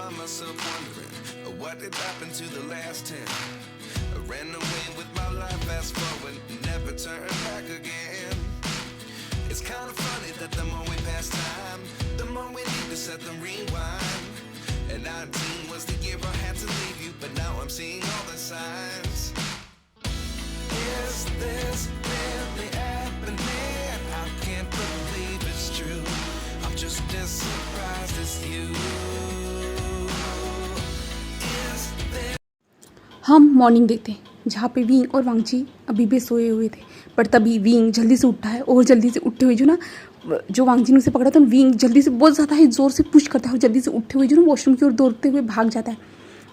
find myself wondering what did happen to the last 10. I ran away with my life, fast forward, never turn back again. It's kind of funny that the more we pass time, the more we need to set them rewind. And 19 was the year I had to leave you, but now I'm seeing all the signs. Is this really happening? I can't believe it's true. I'm just as surprised as you. Is this... हम morning देखते हैं जहाँ पे wing और वांगची अभी भी सोए हुए थे, पर तभी विंग जल्दी से उठता है और जल्दी से उठते हुए जो वांगची ने उसे पकड़ा था, विंग जल्दी से बहुत ज़्यादा ही ज़ोर से पुश करता है और जल्दी से उठते हुए वॉशरूम की ओर दौड़ते हुए भाग जाता है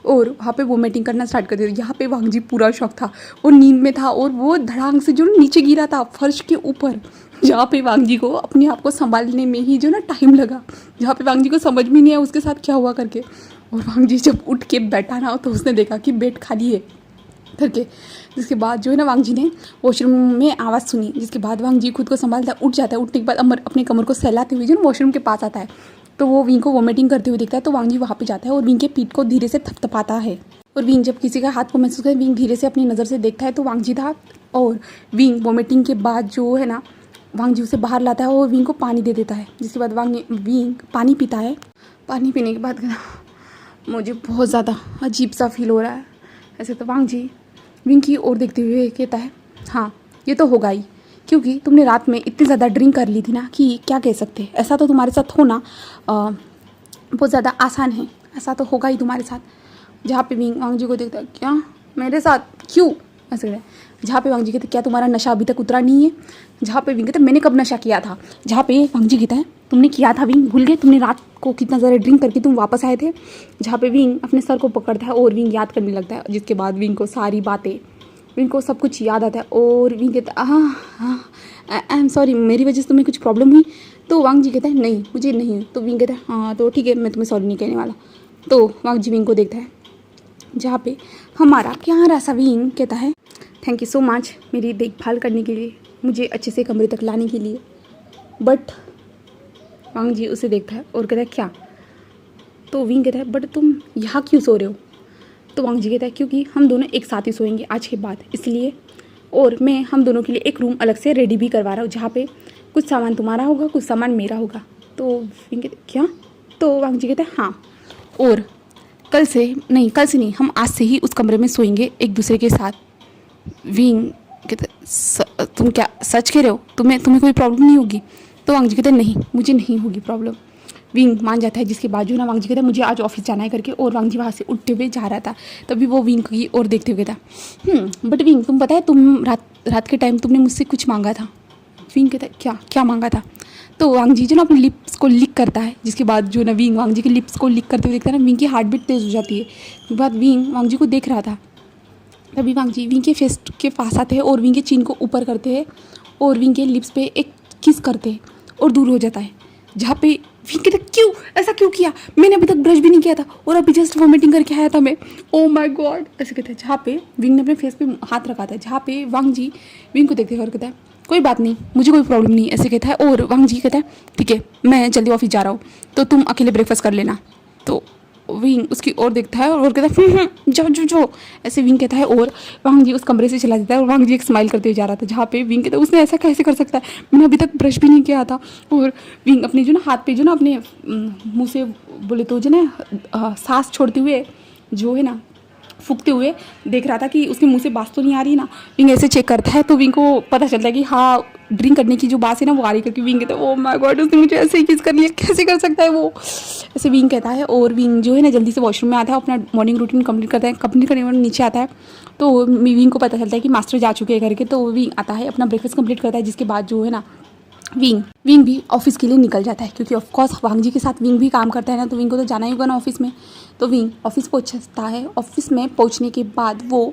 और वहाँ पे वोमिटिंग करना स्टार्ट कर देता है। यहाँ पे वांगची पूरा शॉक था और नींद में था और वो धड़ाम से नीचे गिरा था फर्श के ऊपर, जहाँ पे वांगची को अपने आप को संभालने में ही टाइम लगा, जहाँ पे वांगची को समझ में नहीं आया उसके साथ क्या हुआ करके। और वांगची जब उठ के बैठा ना तो उसने देखा कि बेड खाली है करके, जिसके बाद वांगची ने वॉशरूम में आवाज़ सुनी, जिसके बाद वांगची खुद को संभालता है, उठ जाता है। उठने के बाद अपने कमर को सहलाते हुए वॉशरूम के पास आता है तो वो विंग को वोमिटिंग करते हुए देखता है। तो वांगची वहाँ पे जाता है और विंग के पीठ को धीरे से थपथपाता है और विंग जब किसी का हाथ को महसूस करे, विंग धीरे से अपनी नज़र से देखता है तो वांगची था और विंग वोमिटिंग के बाद वांगची उसे बाहर लाता है और विंग को पानी दे देता है। जिसके बाद विंग पानी पीता है। पानी पीने के बाद मुझे बहुत ज़्यादा अजीब सा फील हो रहा है। ऐसे तो वांगची विंग की ओर देखते हुए कहता है, हाँ ये तो होगा ही, क्योंकि तुमने रात में इतनी ज़्यादा ड्रिंक कर ली थी ना कि क्या कह सकते, ऐसा तो तुम्हारे साथ होना बहुत ज़्यादा आसान है, ऐसा तो होगा ही तुम्हारे साथ। जहाँ पे विंग वांगची को देखता है, क्या मेरे साथ, क्यों, ऐसे कहता है। जहाँ पे वांगची कहते क्या तुम्हारा नशा अभी तक उतरा नहीं है। जहाँ पे विंग कहते मैंने कब नशा किया था। जहाँ पे वांगची कहता है तुमने किया था विंग, भूल गए तुमने रात को कितना ज़्यादा ड्रिंक करके तुम वापस आए थे। जहाँ पे विंग अपने सर को पकड़ता है और विंग याद करने लगता है, जिसके बाद विंग को सारी बातें, विंग को सब कुछ याद आता है और विंग कहता है हाँ आई एम सॉरी, मेरी वजह से तुम्हें कुछ प्रॉब्लम हुई। तो वांगची कहता है नहीं मुझे नहीं। तो विंग कहता है हाँ तो ठीक है, मैं तुम्हें सॉरी नहीं कहने वाला। तो वांगची विंग को देखता है, जहाँ पे हमारा प्यारा सा विंग कहता है थैंक यू सो मच मेरी देखभाल करने के लिए, मुझे अच्छे से कमरे तक लाने के लिए। बट वांगची उसे देखता है और कहता है क्या। तो विंग कहता है बट तुम यहाँ क्यों सो रहे हो। तो वांगची कहता है क्योंकि हम दोनों एक साथ ही सोएंगे आज के बाद, इसलिए, और मैं हम दोनों के लिए एक रूम अलग से रेडी भी करवा रहा हूँ, जहाँ पे कुछ सामान तुम्हारा होगा कुछ सामान मेरा होगा। तो विंग कहता है क्या। तो वांगची कहता है हाँ, और कल से नहीं हम आज से ही उस कमरे में सोएंगे एक दूसरे के साथ। विंग कहते तुम क्या सच कह रहे हो, तुम्हें कोई प्रॉब्लम नहीं होगी। तो वांगची कहते नहीं मुझे नहीं होगी प्रॉब्लम। विंग मान जाता है, जिसके बाद वांगची कहता है मुझे आज ऑफिस जाना है करके, और वांगची वहाँ से उठते हुए जा रहा था। तभी वो विंग की ओर देखते हुए कहता बट विंग तुम पता है तुम रात के टाइम तुमने मुझसे कुछ मांगा था। विंग कहता है क्या मांगा था। तो वांगची अपने लिप्स को लिक करता है, जिसके बाद विंग वांगची के लिप्स को लिक करते हुए देखता है ना, विंग की हार्ट बीट तेज़ हो जाती है। उसके बाद विंग वांगची को देख रहा था, तभी वांगची विंग के फेस के पास आते हैं और विंग के चिन को ऊपर करते हैं और विंग के लिप्स पे एक किस करते हैं और दूर हो जाता है। जहाँ पे विंग कहते क्यों ऐसा क्यों किया, मैंने अभी तक ब्रश भी नहीं किया था और अभी जस्ट वॉमिटिंग करके आया था मैं, ओ माय गॉड, ऐसे कहते हैं। जहाँ पे विंग ने अपने फेस पे हाथ रखा था, जहाँ पे वांगची विंग को देखते हैं और कहता है कोई बात नहीं मुझे कोई प्रॉब्लम नहीं, ऐसे कहता है। और वांगची कहता है ठीक है मैं जल्दी ऑफिस जा रहा हूँ तो तुम अकेले ब्रेकफास्ट कर लेना। तो विंग उसकी ओर देखता है और कहता है जो ऐसे विंग कहता है और वांगची उस कमरे से चला जाता है। और वांगची एक स्माइल करते हुए जा रहा था, जहाँ पे विंग कहता है उसने ऐसा कैसे कर सकता है, मैंने अभी तक ब्रश भी नहीं किया था। और विंग अपने हाथ पे अपने मुंह से बोले तो सांस छोड़ते हुए फूकते हुए देख रहा था कि उसके मुंह से बात तो नहीं आ रही ना। विंग ऐसे चेक करता है तो विंग को पता चलता है कि हाँ ड्रिंक करने की जो बात है ना वो आ रही, करके विंग कहता है ओ माय गॉड उसने मुझे ऐसे ही किस कर लिया, कैसे कर सकता है वो, ऐसे विंग कहता है। और विंग जल्दी से वॉशरूम में आता है, अपना मॉर्निंग रूटीन कंप्लीट करता है, कंप्लीट करने वाले नीचे आता है तो विंग को पता चलता है कि मास्टर जा चुके हैं करके। तो विंग आता है अपना ब्रेकफास्ट कंप्लीट करता है, जिसके बाद विंग भी ऑफिस के लिए निकल जाता है, क्योंकि ऑफकोर्स वांगची के साथ विंग भी काम करता है ना, तो विंग को तो जाना ही होगा ना ऑफिस में। तो विंग ऑफिस पहुंचता है। ऑफिस में पहुंचने के बाद वो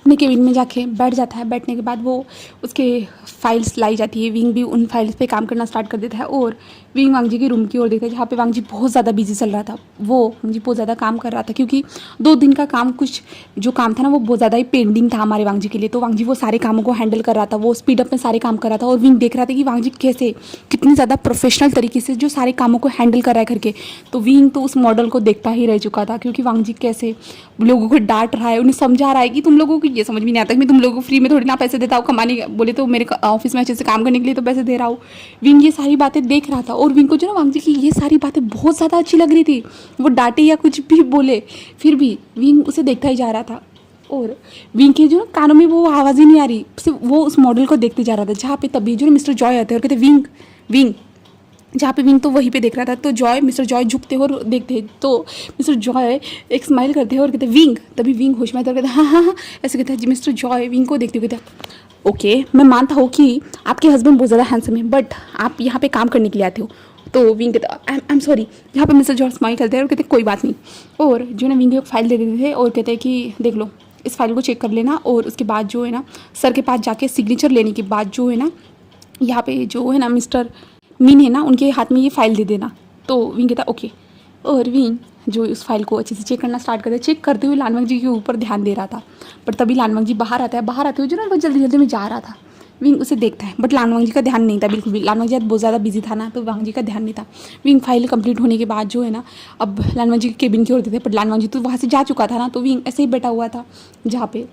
अपने केबिन में जाके बैठ जाता है। बैठने के बाद वो उसके फाइल्स लाई जाती है। विंग भी उन फाइल्स पे काम करना स्टार्ट कर देता है और विंग वांग जी के रूम की ओर देखता है जहाँ पे वांग जी बहुत ज़्यादा बिजी चल रहा था। वो वांग जी बहुत ज़्यादा काम कर रहा था क्योंकि 2 दिन का काम, कुछ जो काम था ना वो बहुत ज़्यादा ही पेंडिंग था हमारे वांग जी के लिए। तो वांग जी वो सारे कामों को हैंडल कर रहा था, वो स्पीड अप में सारे काम कर रहा था और विंग देख रहा था कि वांग जी कैसे कितनी ज़्यादा प्रोफेशनल तरीके से जो सारे कामों को हैंडल कर रहा है करके। तो विंग तो उस मॉडल को देखता ही रह चुका था क्योंकि वांग जी कैसे लोगों को डांट रहा है, उन्हें समझा रहा है कि तुम लोगों को ये समझ में नहीं आता कि मैं तुम लोगों को फ्री में थोड़ी ना पैसे देता हूँ, कमाने बोले तो मेरे ऑफिस में अच्छे से काम करने के लिए तो पैसे दे रहा हूँ। विंग ये सारी बातें देख रहा था और विंग को जो ना वांग जी की ये सारी बातें बहुत ज़्यादा अच्छी लग रही थी। वो डांटे या कुछ भी बोले फिर भी विंग उसे देखता ही जा रहा था और विंग के जो ना कानों में वो आवाज़ ही नहीं आ रही, सिर्फ वो उस मॉडल को देखते जा रहा था। जहाँ पे तभी जो मिस्टर जॉय आते हैं और कहते विंग विंग, जहाँ पे विंग तो वहीं पे देख रहा था। तो जॉय मिस्टर जॉय झुकते और देखते तो मिस्टर जॉय एक स्माइल करते हैं और कहते विंग। तभी विंग होश में आता है और कहते हाँ हाँ हाँ ऐसे कहते हैं जी। मिस्टर जॉय विंग को देखते हुए कहते ओके, मैं मानता हूँ कि आपके हस्बैंड बहुत ज़्यादा हैंडसम है बट आप यहाँ पे काम करने के लिए आते हो। तो विंग कहते आई एम सॉरी। यहाँ पे मिस्टर जॉय स्माइल करते हैं और कहते कोई बात नहीं। और जो ना विंग को एक फाइल दे देते थे और कहते हैं कि देख लो इस फाइल को चेक कर लेना और उसके बाद जो है ना सर के पास जाके सिग्नेचर लेने के बाद जो है ना यहाँ पे जो है ना मिस्टर मीन है ना उनके हाथ में ये फाइल दे देना। तो विंग कहता ओके। और विंग जो उस फाइल को अच्छे से चेक करना स्टार्ट करते, चेक करते हुए लानवंग जी के ऊपर ध्यान दे रहा था। पर तभी लानवंग जी बाहर आता है। बाहर आते हुए जो ना वो जल्दी जल्दी में जा रहा था। विंग उसे देखता है बट लानवंग जी का ध्यान नहीं था बिल्कुल भी। लानवंग जी बहुत ज़्यादा बिजी था ना तो वांग जी का ध्यान नहीं था। विंग फाइल कंप्लीट होने के बाद जो है ना अब लानवंग जी के केबिन की ओर देते, बट लानवंग जी तो वहाँ से जा चुका था ना। तो विंग ऐसे ही बैठा हुआ था जहाँ पे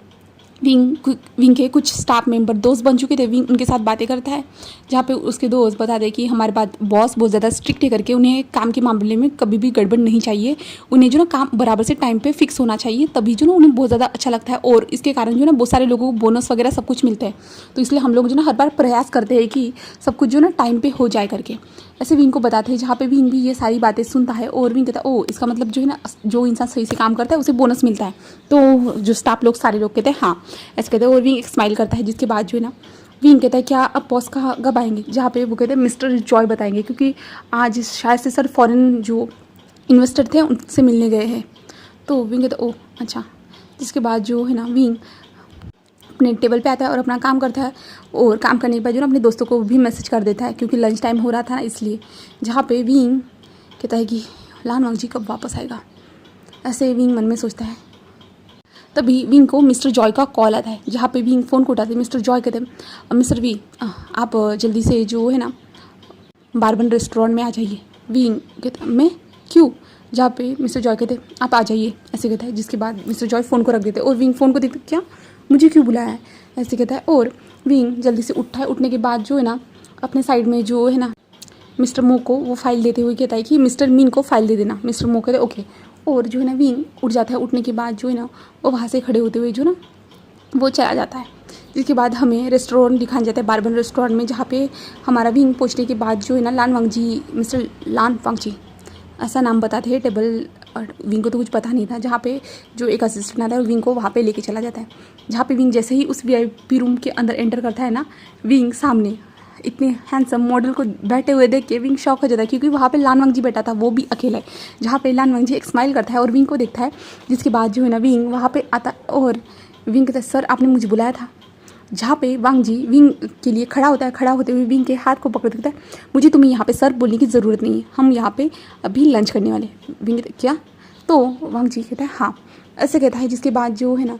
विंग के कुछ स्टाफ मेंबर दोस्त बन चुके थे। विंग उनके साथ बातें करता है जहाँ पे उसके दोस्त बता दे कि हमारे बात बॉस बहुत ज़्यादा स्ट्रिक्ट है करके, उन्हें काम के मामले में कभी भी गड़बड़ नहीं चाहिए, उन्हें जो ना काम बराबर से टाइम पे फिक्स होना चाहिए, तभी जो ना उन्हें बहुत ज़्यादा अच्छा लगता है और इसके कारण जो ना बहुत सारे लोगों को बोनस वगैरह सब कुछ मिलता है। तो इसलिए हम लोग जो ना हर बार प्रयास करते हैं कि सब कुछ जो ना टाइम पे हो जाए करके। ऐसे विंग को बताते हैं जहाँ पे विंग भी ये सारी बातें सुनता है और विंग कहता है ओ इसका मतलब जो है ना जो इंसान सही से काम करता है उसे बोनस मिलता है। तो जो स्टाफ लोग सारे लोग कहते हैं हाँ ऐसे कहते हैं और विंग एक स्माइल करता है। जिसके बाद जो है ना विंग कहता है क्या अब बॉस कब आएंगे, जहाँ पे वो कहते हैं मिस्टर जॉय बताएंगे क्योंकि आज शायद से सर फॉरेन जो इन्वेस्टर थे उनसे मिलने गए हैं। तो विंग कहता है ओ अच्छा। जिसके बाद जो है ना विंग अपने टेबल पे आता है और अपना काम करता है और काम करने के बाद जो ना अपने दोस्तों को भी मैसेज कर देता है क्योंकि लंच टाइम हो रहा था ना इसलिए। जहाँ पे विंग कहता है कि लानवंग जी कब वापस आएगा, ऐसे विंग मन में सोचता है। तभी विंग को मिस्टर जॉय का कॉल आता है जहाँ पे विंग फ़ोन को उठाते हैं। मिस्टर जॉय कहते हैं मिस्टर वी आप जल्दी से जो है ना बारबन रेस्टोरेंट में आ जाइए। विंग कहता मैं क्यों, जहाँ पे मिस्टर जॉय कहते आप आ जाइए ऐसे कहता है। जिसके बाद मिस्टर जॉय फ़ोन को रख देते और विंग फ़ोन को देखते क्या मुझे क्यों बुलाया है ऐसे कहता है। और विंग जल्दी से उठता है। उठने के बाद जो है ना अपने साइड में जो है ना मिस्टर मो को वो फाइल देते हुए कहता है कि मिस्टर मीन को फाइल दे देना। मिस्टर मो कहते ओके। और जो है ना विंग उठ जाता है। उठने के बाद जो है ना वो वहाँ से खड़े होते हुए जो ना वो चला जाता है। जिसके बाद हमें रेस्टोरेंट दिखाया जाता है बारबन रेस्टोरेंट में, जहाँ पे हमारा विंग पहुँचने के बाद जो है ना लानवंग जी मिस्टर लानवंग जी ऐसा नाम बताते हैं टेबल। और विंग को तो कुछ पता नहीं था। जहाँ पे जो एक असिस्टेंट आता है विंग को वहाँ पे लेके चला जाता है। जहाँ पे विंग जैसे ही उस VIP रूम के अंदर एंटर करता है ना विंग सामने इतने हैंडसम मॉडल को बैठे हुए देख के विंग शॉक हो जाता है क्योंकि वहाँ पे लानवंग जी बैठा था, वो भी अकेला है। जहाँ पे लानवंग जी एक स्माइल करता है और विंग को देखता है। जिसके बाद जो है ना विंग वहाँ पे आता और विंग कहता है सर आपने मुझे बुलाया था। जहाँ पे वांग जी विंग के लिए खड़ा होता है। खड़ा होते हुए विंग के हाथ को पकड़ देता है मुझे तुम्हें यहाँ पे सर बोलने की ज़रूरत नहीं है, हम यहाँ पे अभी लंच करने वाले। विंग कहता है क्या, तो वांग जी कहता है हाँ ऐसे कहता है। जिसके बाद जो है ना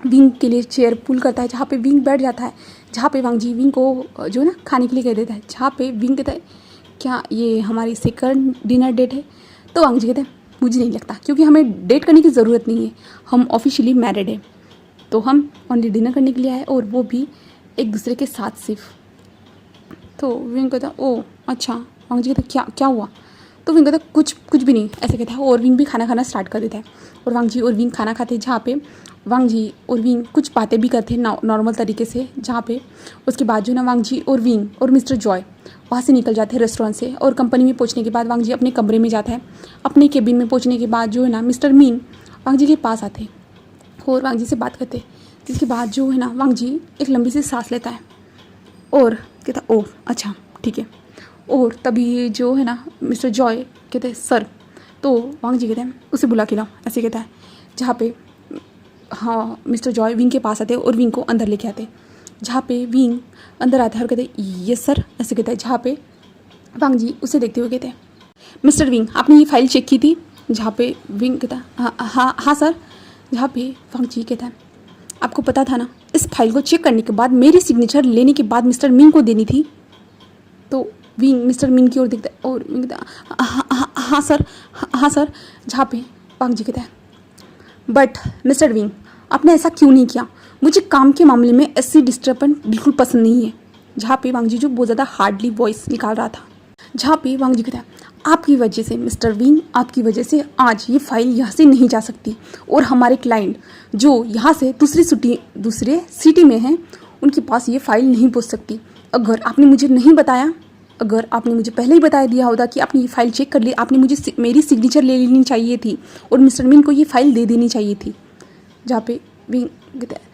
विंग के लिए चेयर पुल करता है जहाँ पे विंग बैठ जाता है। जहाँ पे वांग जी विंग को जो है ना खाने के लिए कह देता है। जहाँ पे विंग कहता है क्या ये हमारी सेकंड डिनर डेट है। तो वांग जी कहता है मुझे नहीं लगता क्योंकि हमें डेट करने की ज़रूरत नहीं है, हम ऑफिशियली मैरिड है, तो हम ओनली डिनर करने के लिए आए और वो भी एक दूसरे के साथ सिर्फ। तो विंग कहता ओ अच्छा। वांग जी कहता क्या हुआ। तो विंग कहता कुछ भी नहीं ऐसे कहता है और विंग भी खाना खाना स्टार्ट कर देता है। और वांग जी और विंग खाना खाते हैं जहाँ पे वांग जी और विंग कुछ बातें भी करते हैं नॉर्मल तरीके से। जहाँ पे उसके बाद जो है ना वांग जी और विंग और मिस्टर जॉय वहाँ से निकल जाते हैं रेस्टोरेंट से। और कंपनी में पहुँचने के बाद वांग जी अपने कमरे में जाता है। अपने केबिन में पहुँचने के बाद जो है ना मिस्टर मीन वांग जी के पास आते हैं और वांग जी से बात करते हैं। जिसके बाद जो है ना वांग जी एक लंबी सी सांस लेता है और कहता ओह अच्छा ठीक है। और तभी जो है ना मिस्टर जॉय कहते हैं सर। तो वांग जी कहते हैं उसे बुला के लाओ ऐसे कहता है। जहाँ पे हाँ मिस्टर जॉय विंग के पास आते और विंग को अंदर लेके आते, जहाँ पे विंग अंदर आता है और कहते यस सर ऐसे कहता है, जहाँ पे वांग जी उसे देखते हुए कहते हैं मिस्टर विंग आपने ये फाइल चेक की थी, जहाँ पे विंग कहता है हाँ सर, जहाँ पे वांग जी कहता है आपको पता था ना इस फाइल को चेक करने के बाद मेरी सिग्नेचर लेने के बाद मिस्टर मिंग को देनी थी। तो विंग मिस्टर मिंग की ओर देखता है और विंग कहता है हाँ सर, जहाँ पे वांग जी कहता है बट मिस्टर विंग आपने ऐसा क्यों नहीं किया, मुझे काम के मामले में ऐसी डिस्टर्बेंस बिल्कुल पसंद नहीं है। जहाँ पे वांग जी जो बहुत ज़्यादा हार्डली वॉइस निकाल रहा था, जहाँ पे वांग जी कहता है आपकी वजह से मिस्टर विंग, आपकी वजह से आज ये फाइल यहाँ से नहीं जा सकती और हमारे क्लाइंट जो यहाँ से दूसरे सिटी में हैं उनके पास ये फाइल नहीं पहुँच सकती। अगर आपने मुझे नहीं बताया, अगर आपने मुझे पहले ही बता दिया होता कि आपने ये फाइल चेक कर ली, आपने मुझे मेरी सिग्नेचर ले लेनी चाहिए थी और मिस्टर विंग को ये फाइल दे देनी चाहिए थी। जहाँ पे विंग कहता है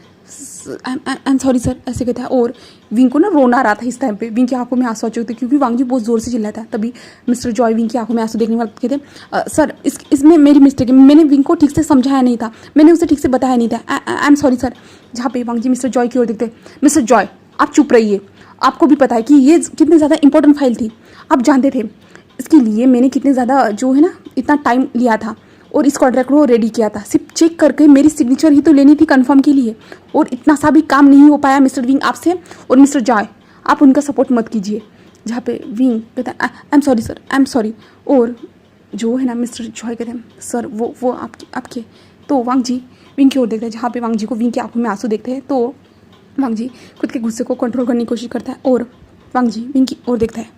आई एम सॉरी सर ऐसे कहता है और विंग को ना रोना आ रहा था इस टाइम पे, विंग की आंखों में आंसू आ चुके थे क्योंकि वांग जी बहुत ज़ोर से चिल्लाया था। तभी मिस्टर जॉय विंग की आंखों में आंसू देखने वाले कहते सर इसमें मेरी मिस्टेक है, मैंने विंग को ठीक से समझाया नहीं था, मैंने उसे ठीक से बताया नहीं था, आई एम सॉरी सर। जहाँ पे वांग जी मिस्टर जॉय की ओर देखते मिस्टर जॉय आप चुप रहिए, आपको भी पता है कि ये कितनी ज़्यादा इंपॉर्टेंट फाइल थी, आप जानते थे इसके लिए मैंने कितने ज़्यादा जो है ना इतना टाइम लिया था और इस कॉन्ट्रैक्ट को रेडी किया था, सिर्फ चेक करके मेरी सिग्नेचर ही तो लेनी थी कंफर्म के लिए और इतना सा भी काम नहीं हो पाया मिस्टर विंग आपसे, और मिस्टर जॉय आप उनका सपोर्ट मत कीजिए। जहाँ पे विंग कहता है I am sorry sir, I am sorry, और जो है ना मिस्टर जॉय कहते हैं सर वो आपके तो वांग जी विंग की ओर देखते हैं, जहाँ पे वांग जी को विंग की आंखों में आंसू देखते हैं तो वांग जी खुद के गुस्से को कंट्रोल करने की कोशिश करता है और वांग जी विंग की ओर देखता है।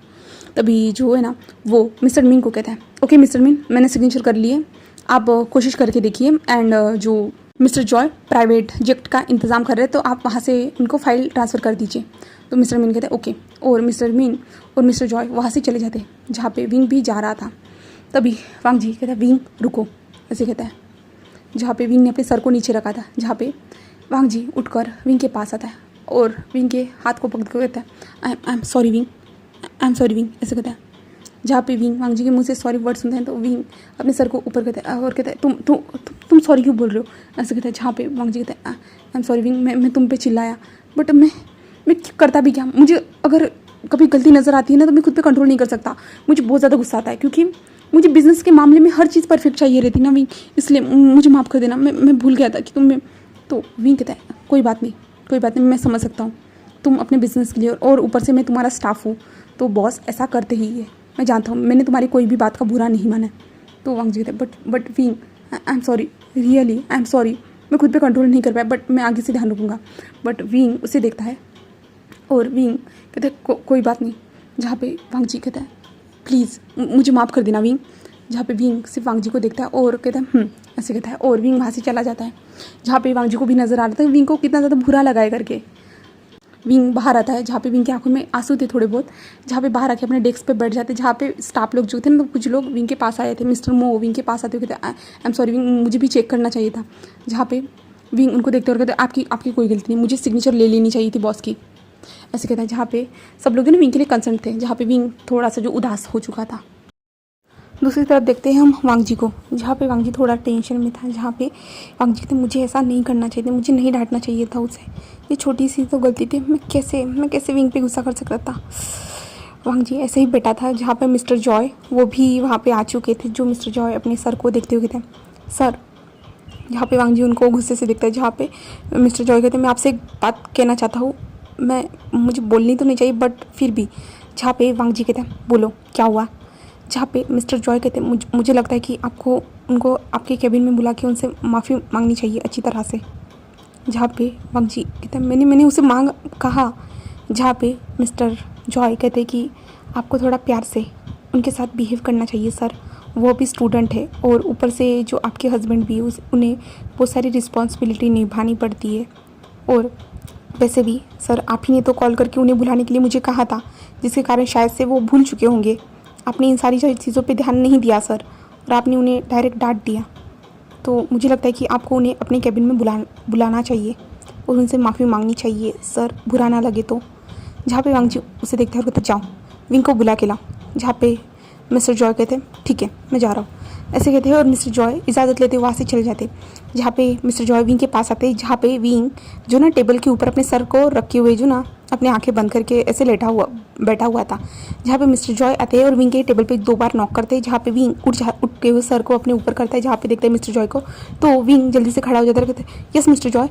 तभी जो है ना वो मिस्टर मिंग को कहता है ओके मिस्टर मिंग मैंने सिग्नेचर कर लिए, आप कोशिश करके देखिए एंड जो मिस्टर जॉय प्राइवेट जेट का इंतज़ाम कर रहे हैं तो आप वहाँ से उनको फाइल ट्रांसफ़र कर दीजिए। तो मिस्टर मिन कहते हैं ओके, और मिस्टर मिन और मिस्टर जॉय वहाँ से चले जाते हैं जहाँ पे विंग भी जा रहा था। तभी वांग जी कहता है विंग रुको ऐसे कहता है, जहाँ पे विंग ने अपने सर को नीचे रखा था। जहाँ पे वांग जी उठकर विंग के पास आता है और विंग के हाथ को पकड़ कर कहता है I am sorry wing, I am sorry wing ऐसे कहता है। जहाँ पे विंग वांग जी के मुंह से सॉरी वर्ड सुनते हैं तो विंग अपने सर को ऊपर कहता है और कहता है तुम सॉरी क्यों बोल रहे हो ऐसे कहता है। जहाँ पे वांग जी कहता है आई एम सॉरी विंग, मैं तुम पे चिल्लाया बट मैं करता भी क्या, मुझे अगर कभी गलती नज़र आती है ना तो मैं खुद पे कंट्रोल नहीं कर सकता, मुझे बहुत ज़्यादा गुस्सा आता है क्योंकि मुझे बिज़नेस के मामले में हर चीज़ परफेक्ट चाहिए रहती ना विंग, इसलिए मुझे माफ़ कर देना, मैं भूल गया था कि तुम। तो विंग कहता है कोई बात नहीं, मैं समझ सकता हूँ तुम अपने बिज़नेस के लिए, और ऊपर से मैं तुम्हारा स्टाफ हूँ तो बॉस ऐसा करते ही है, मैं जानता हूँ, मैंने तुम्हारी कोई भी बात का बुरा नहीं माना। तो वांग जी कहते हैं but wing I am sorry, really I am sorry, मैं खुद पे कंट्रोल नहीं कर पाया बट मैं आगे से ध्यान रखूँगा। बट विंग उसे देखता है और विंग कहते हैं कोई बात नहीं। जहाँ पे वांग जी कहता है प्लीज़ मुझे माफ़ कर देना विंग। जहाँ पे विंग सिर्फ वांग जी को देखता है और कहता है ऐसे कहता है और विंग वहाँ से चला जाता है। जहाँ पे वांग जी को भी नज़र आ रहा था विंग को कितना ज़्यादा बुरा लगा है करके। विंग बाहर आता है जहाँ पे विंग की आंखों में आंसू थे थोड़े बहुत, जहाँ पे बाहर आके अपने डेस्क पे बैठ जाते, जहाँ पे स्टाफ लोग जो थे ना तो कुछ लोग विंग के पास आए थे। मिस्टर मो विंग के पास आते हुए कहते आई एम सॉरी विंग, मुझे भी चेक करना चाहिए था। जहाँ पे विंग उनको देखते हुए कहते आपकी कोई गलती नहीं, मुझे सिग्नेचर ले लेनी चाहिए थी बॉस की ऐसे कहता है। जहाँ पे सब लोग ना विंग के लिए कंसर्न थे, जहाँ पे विंग थोड़ा सा जो उदास हो चुका था। दूसरी तरफ देखते हैं हम वांग जी को, जहाँ पे वांग जी थोड़ा टेंशन में था। जहाँ पे वांग जी कहते मुझे ऐसा नहीं करना चाहिए था, मुझे नहीं डांटना चाहिए था उसे, ये छोटी सी तो गलती थी, मैं कैसे विंग पे गुस्सा कर सकता था। वांग जी ऐसे ही बैठा था। जहाँ पे मिस्टर जॉय वो भी वहाँ पे आ चुके थे, जो मिस्टर जॉय अपने सर को देखते हुए थे सर। जहाँ पे वांग जी उनको गुस्से से देखता है। जहाँ पे मिस्टर जॉय कहते मैं आपसे एक बात कहना चाहता हूँ, मुझे बोलनी तो नहीं चाहिए बट फिर भी। जहाँ पे वांग जी कहते हैं बोलो क्या हुआ। जहाँ पे मिस्टर जॉय कहते हैं मुझे लगता है कि आपको उनको आपके केबिन में बुला के उनसे माफ़ी मांगनी चाहिए अच्छी तरह से। जहाँ पे वांग जी कहते हैं मैंने उसे कहा। जहाँ पे मिस्टर जॉय कहते हैं कि आपको थोड़ा प्यार से उनके साथ बिहेव करना चाहिए सर, वो भी स्टूडेंट है और ऊपर से जो आपके हस्बैंड भी उन्हें बहुत सारी रिस्पॉन्सिबिलिटी निभानी पड़ती है। और वैसे भी सर आप ही ने तो कॉल करके उन्हें बुलाने के लिए मुझे कहा था, जिसके कारण शायद से वो भूल चुके होंगे। आपने इन सारी चीज़ों पे ध्यान नहीं दिया सर, और आपने उन्हें डायरेक्ट डांट दिया। तो मुझे लगता है कि आपको उन्हें अपने कैबिन में बुलाना चाहिए और उनसे माफ़ी मांगनी चाहिए सर, बुरा ना लगे तो। जहाँ पे वांग जी उसे देखते हैं और कहते जाओ विंग को बुला के लाओ। जहाँ पे मिस्टर जॉय कहते हैं ठीक है मैं जा रहा हूँ। ऐसे कहते हैं और मिस्टर जॉय इजाज़त लेते वहाँ से चले जाते। जहाँ पे मिस्टर जॉय विंग के पास आते, जहाँ पे विंग जो ना टेबल के ऊपर अपने सर को रखे हुए जो ना अपने आंखें बंद करके ऐसे बैठा हुआ था। जहाँ पे मिस्टर जॉय आते हैं और विंग के टेबल पे 2 बार नॉक करते हैं। जहाँ पे विंग उठ के हुए सर को अपने ऊपर करता है। जहाँ पे देखते हैं मिस्टर जॉय को, तो विंग जल्दी से खड़ा हो जाता है, कहते हैं यस मिस्टर जॉय।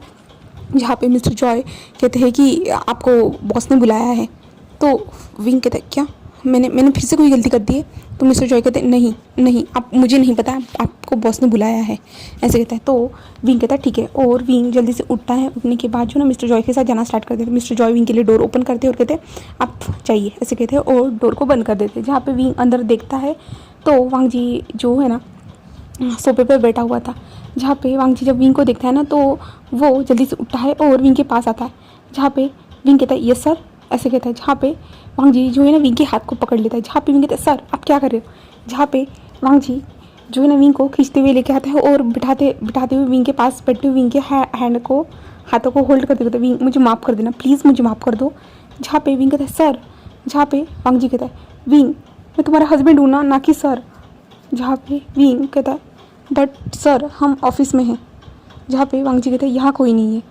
जहाँ पे मिस्टर जॉय कहते हैं कि आपको बॉस ने बुलाया है। तो विंग कहता है क्या मैंने फिर से कोई गलती कर दी है? तो मिस्टर जॉय कहते हैं नहीं आप, मुझे नहीं पता आपको बॉस ने बुलाया है, ऐसे कहता है। तो विंग कहता है ठीक है, और विंग जल्दी से उठता है। उठने के बाद जो ना मिस्टर जॉय के साथ जाना स्टार्ट कर देते हैं। मिस्टर जॉय विंग के लिए डोर ओपन करते हैं और कहते हैं आप चाहिए, ऐसे कहते हैं और डोर को बंद कर देते हैं। जहाँ पे विंग अंदर देखता है तो वांग जी जो है ना सोफे पर बैठा हुआ था। जहाँ पे वांग जी जब विंग को देखता है ना तो वो जल्दी से उठता है और विंग के पास आता है। जहाँ पे विंग कहता है यस सर, ऐसे कहता है। जहाँ पे वांग जी जो है ना विंग के हाथ को पकड़ लेता है। जहाँ पे विंग कहता है सर आप क्या कर रहे हो? जहाँ पे वांग जी जो है ना विंग को खींचते हुए लेके आता है और बिठाते हुए विंग के पास बैठे हुए विंग के हैंड को हाथों को होल्ड करते कहते विंग मुझे माफ़ कर देना, प्लीज़ मुझे माफ़ कर दो। जहाँ पे विंग कहता है सर। जहाँ पे वांग जी कहता है विंग मैं तुम्हारा हस्बैंड हूँ ना कि सर। जहाँ पे विंग कहता है बट सर हम ऑफिस में हैं। जहाँ पे वांग जी कहते हैं यहाँ कोई नहीं है,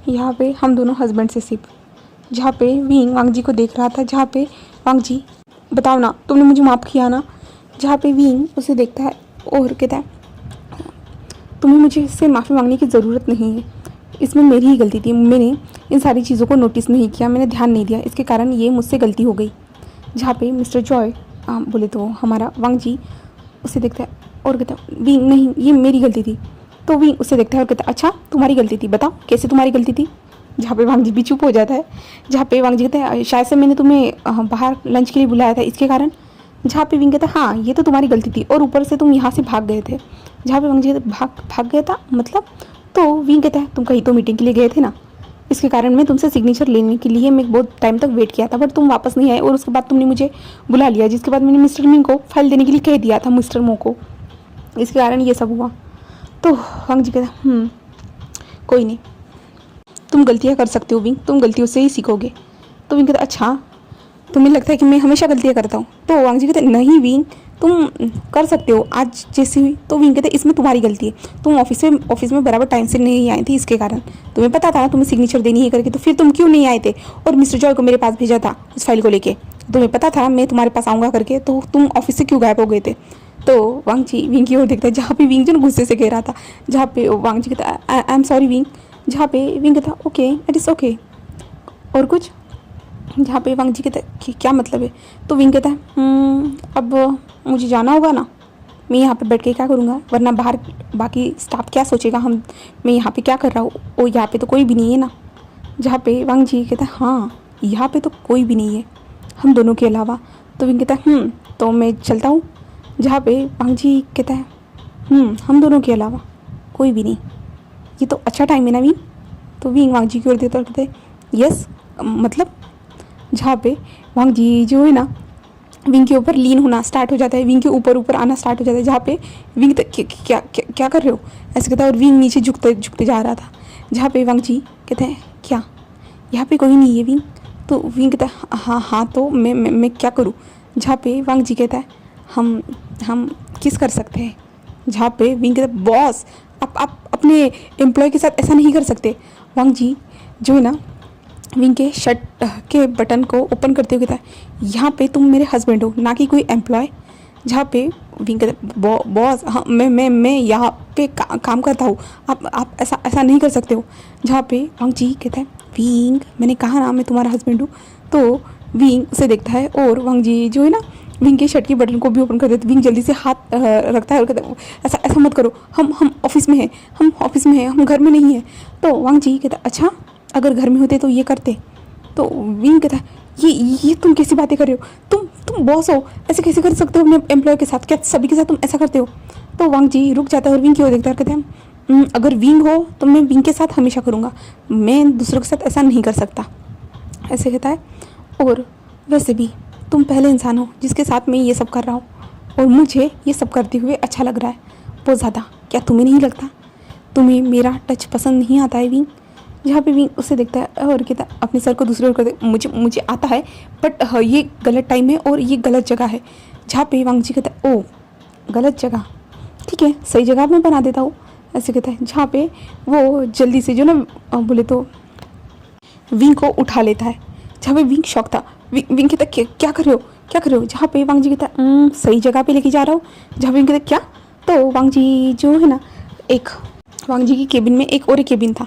यहाँ पे हम दोनों हस्बैंड से सिर्फ। जहाँ पे विंग वांग जी को देख रहा था। जहाँ पे वांग जी बताओ ना तुमने मुझे माफ़ किया ना? जहाँ पे विंग उसे देखता है और कहता है तुम्हें मुझे इससे माफ़ी मांगने की ज़रूरत नहीं है, इसमें मेरी ही गलती थी, मैंने इन सारी चीज़ों को नोटिस नहीं किया, मैंने ध्यान नहीं दिया, इसके कारण ये मुझसे गलती हो गई। जहाँ पे मिस्टर जॉय बोले तो हमारा वांग जी उसे देखता है और कहता है विंग नहीं ये मेरी गलती थी। तो विंग उसे देखता है और कहता है अच्छा तुम्हारी गलती थी, बताओ कैसे तुम्हारी गलती थी? जहाँ पे वांग जी भी चुप हो जाता है। जहाँ पे वांग जी कहते हैं शायद से मैंने तुम्हें बाहर लंच के लिए बुलाया था इसके कारण। जहाँ पे विंग कहता है हाँ ये तो तुम्हारी गलती थी और ऊपर से तुम यहाँ से भाग गए थे। जहाँ पे वांग जी भाग गया था मतलब? तो विंग कहता है तुम कहीं तो मीटिंग के लिए गए थे ना, इसके कारण मैं तुमसे सिग्नेचर लेने के लिए मैं बहुत टाइम तक वेट किया था बट तुम वापस नहीं आए और उसके बाद तुमने मुझे बुला लिया, जिसके बाद मैंने मिस्टर मिंग को फाइल देने के लिए कह दिया था मिस्टर मो को, इसके कारण ये सब हुआ। तो वांग जी कहता कोई नहीं, तुम गलतियाँ कर सकते हो विंग, तुम गलतियों से ही सीखोगे। तो विंग कहता अच्छा तुम्हें लगता है कि मैं हमेशा गलतियाँ करता हूँ? तो वांग जी कहते नहीं विंग तुम कर सकते हो आज जैसी हुई। तो विंग कहते इसमें तुम्हारी गलती है, तुम ऑफिस में बराबर टाइम से नहीं आए थे, इसके कारण तुम्हें पता था तुम्हें सिग्नेचर देनी है करके, तो फिर तुम क्यों नहीं आए थे और मिस्टर जॉय को मेरे पास भेजा था उस फाइल को लेके? तुम्हें पता था मैं तुम्हारे पास आऊँगा करके, तो तुम ऑफिस से क्यों गायब हो गए थे? तो वांग जी विंग की ओर देखता है। जहाँ पे विंग जो गुस्से से कह रहा था। जहाँ पे वांग जी कहता आई एम सॉरी विंग। जहाँ पे विंग कहता ओके इट इज़ ओके। और कुछ? जहाँ पे वांग जी कहता है क्या मतलब है? तो विंग कहता है अब मुझे जाना होगा ना, मैं यहाँ पे बैठ के क्या करूँगा, वरना बाहर बाकी स्टाफ क्या सोचेगा, मैं यहाँ पे क्या कर रहा हूँ, और यहाँ पे तो कोई भी नहीं है ना। जहाँ पे वांग जी कहता है हाँ यहाँ पे तो कोई भी नहीं है हम दोनों के अलावा। तो विंग कहता है तो मैं चलता हूँ। जहाँ पे वांग जी कहता है हम दोनों के अलावा कोई भी नहीं, ये तो अच्छा टाइम है ना विंग? तो विंग वांग जी की ओर देता कहते यस मतलब? जहाँ पे वांग जी जो है ना विंग के ऊपर लीन होना स्टार्ट हो जाता है, विंग के ऊपर आना स्टार्ट हो जाता है। जहाँ पे विंग क्या कर रहे हो ऐसे कहता है और विंग नीचे झुकते जा रहा था। जहाँ पे वांग जी कहते हैं क्या यहाँ पे कोई नहीं है विंग? तो विंग कहता है हाँ तो मैं क्या करूँ? जहाँ पे वांग जी कहता है हम किस कर सकते हैं? जहाँ पे विंग कहता है बॉस आप अपने एम्प्लॉय के साथ ऐसा नहीं कर सकते। वांग जी जो है ना विंग के शर्ट के बटन को ओपन करते हुए कहता है यहाँ पे तुम मेरे हस्बैंड हो ना कि कोई एम्प्लॉय। जहाँ पे विंग कहता है बॉस हाँ मैं यहाँ पे काम करता हूँ, आप ऐसा नहीं कर सकते हो। जहाँ पे वांग जी कहता है विंग मैंने कहा ना मैं तुम्हारा हस्बैंड हूँ। तो विंग उसे देखता है और वांग जी जो है ना विंग के शर्ट के बटन को भी ओपन कर देते। विंग जल्दी से हाथ रखता है और कहता है ऐसा मत करो, हम ऑफिस में हैं, हम घर में नहीं हैं। तो वांग जी कहता है अच्छा अगर घर में होते तो ये करते? तो विंग कहता है ये तुम कैसी बातें कर रहे हो, तुम बॉस हो, ऐसे कैसे कर सकते हो अपने एम्प्लॉय के साथ, क्या सभी के साथ तुम ऐसा करते हो? तो वांग जी रुक जाता है और विंग की ओर देखता है कहते हैं अगर विंग हो तो मैं विंग के साथ हमेशा करूँगा, मैं दूसरों के साथ ऐसा नहीं कर सकता, ऐसे कहता है। और वैसे भी तुम पहले इंसान हो जिसके साथ मैं ये सब कर रहा हूँ और मुझे ये सब करते हुए अच्छा लग रहा है बहुत ज़्यादा, क्या तुम्हें नहीं लगता? तुम्हें मेरा टच पसंद नहीं आता है विंग? जहाँ पे विंग उसे देखता है और कहता है अपने सर को दूसरी ओर कर दे मुझे आता है बट ये गलत टाइम है और ये गलत जगह है। जहाँ पे वांग जी कहता है ओ गलत जगह, ठीक है सही जगह मैं बना देता हूँ, ऐसे कहता है। जहाँ पे वो जल्दी से जो ना बोले तो विंग को उठा लेता है। जहाँ पे विंग शॉक था, विंग कहता है क्या कर रहे हो, क्या कर रहे हो। जहाँ पे वांग जी कहता है सही जगह पे लेके जा रहा हूँ। जहाँ पे विंग कहता है क्या, तो वांग जी जो है ना एक वांग जी की केबिन में एक और केबिन था,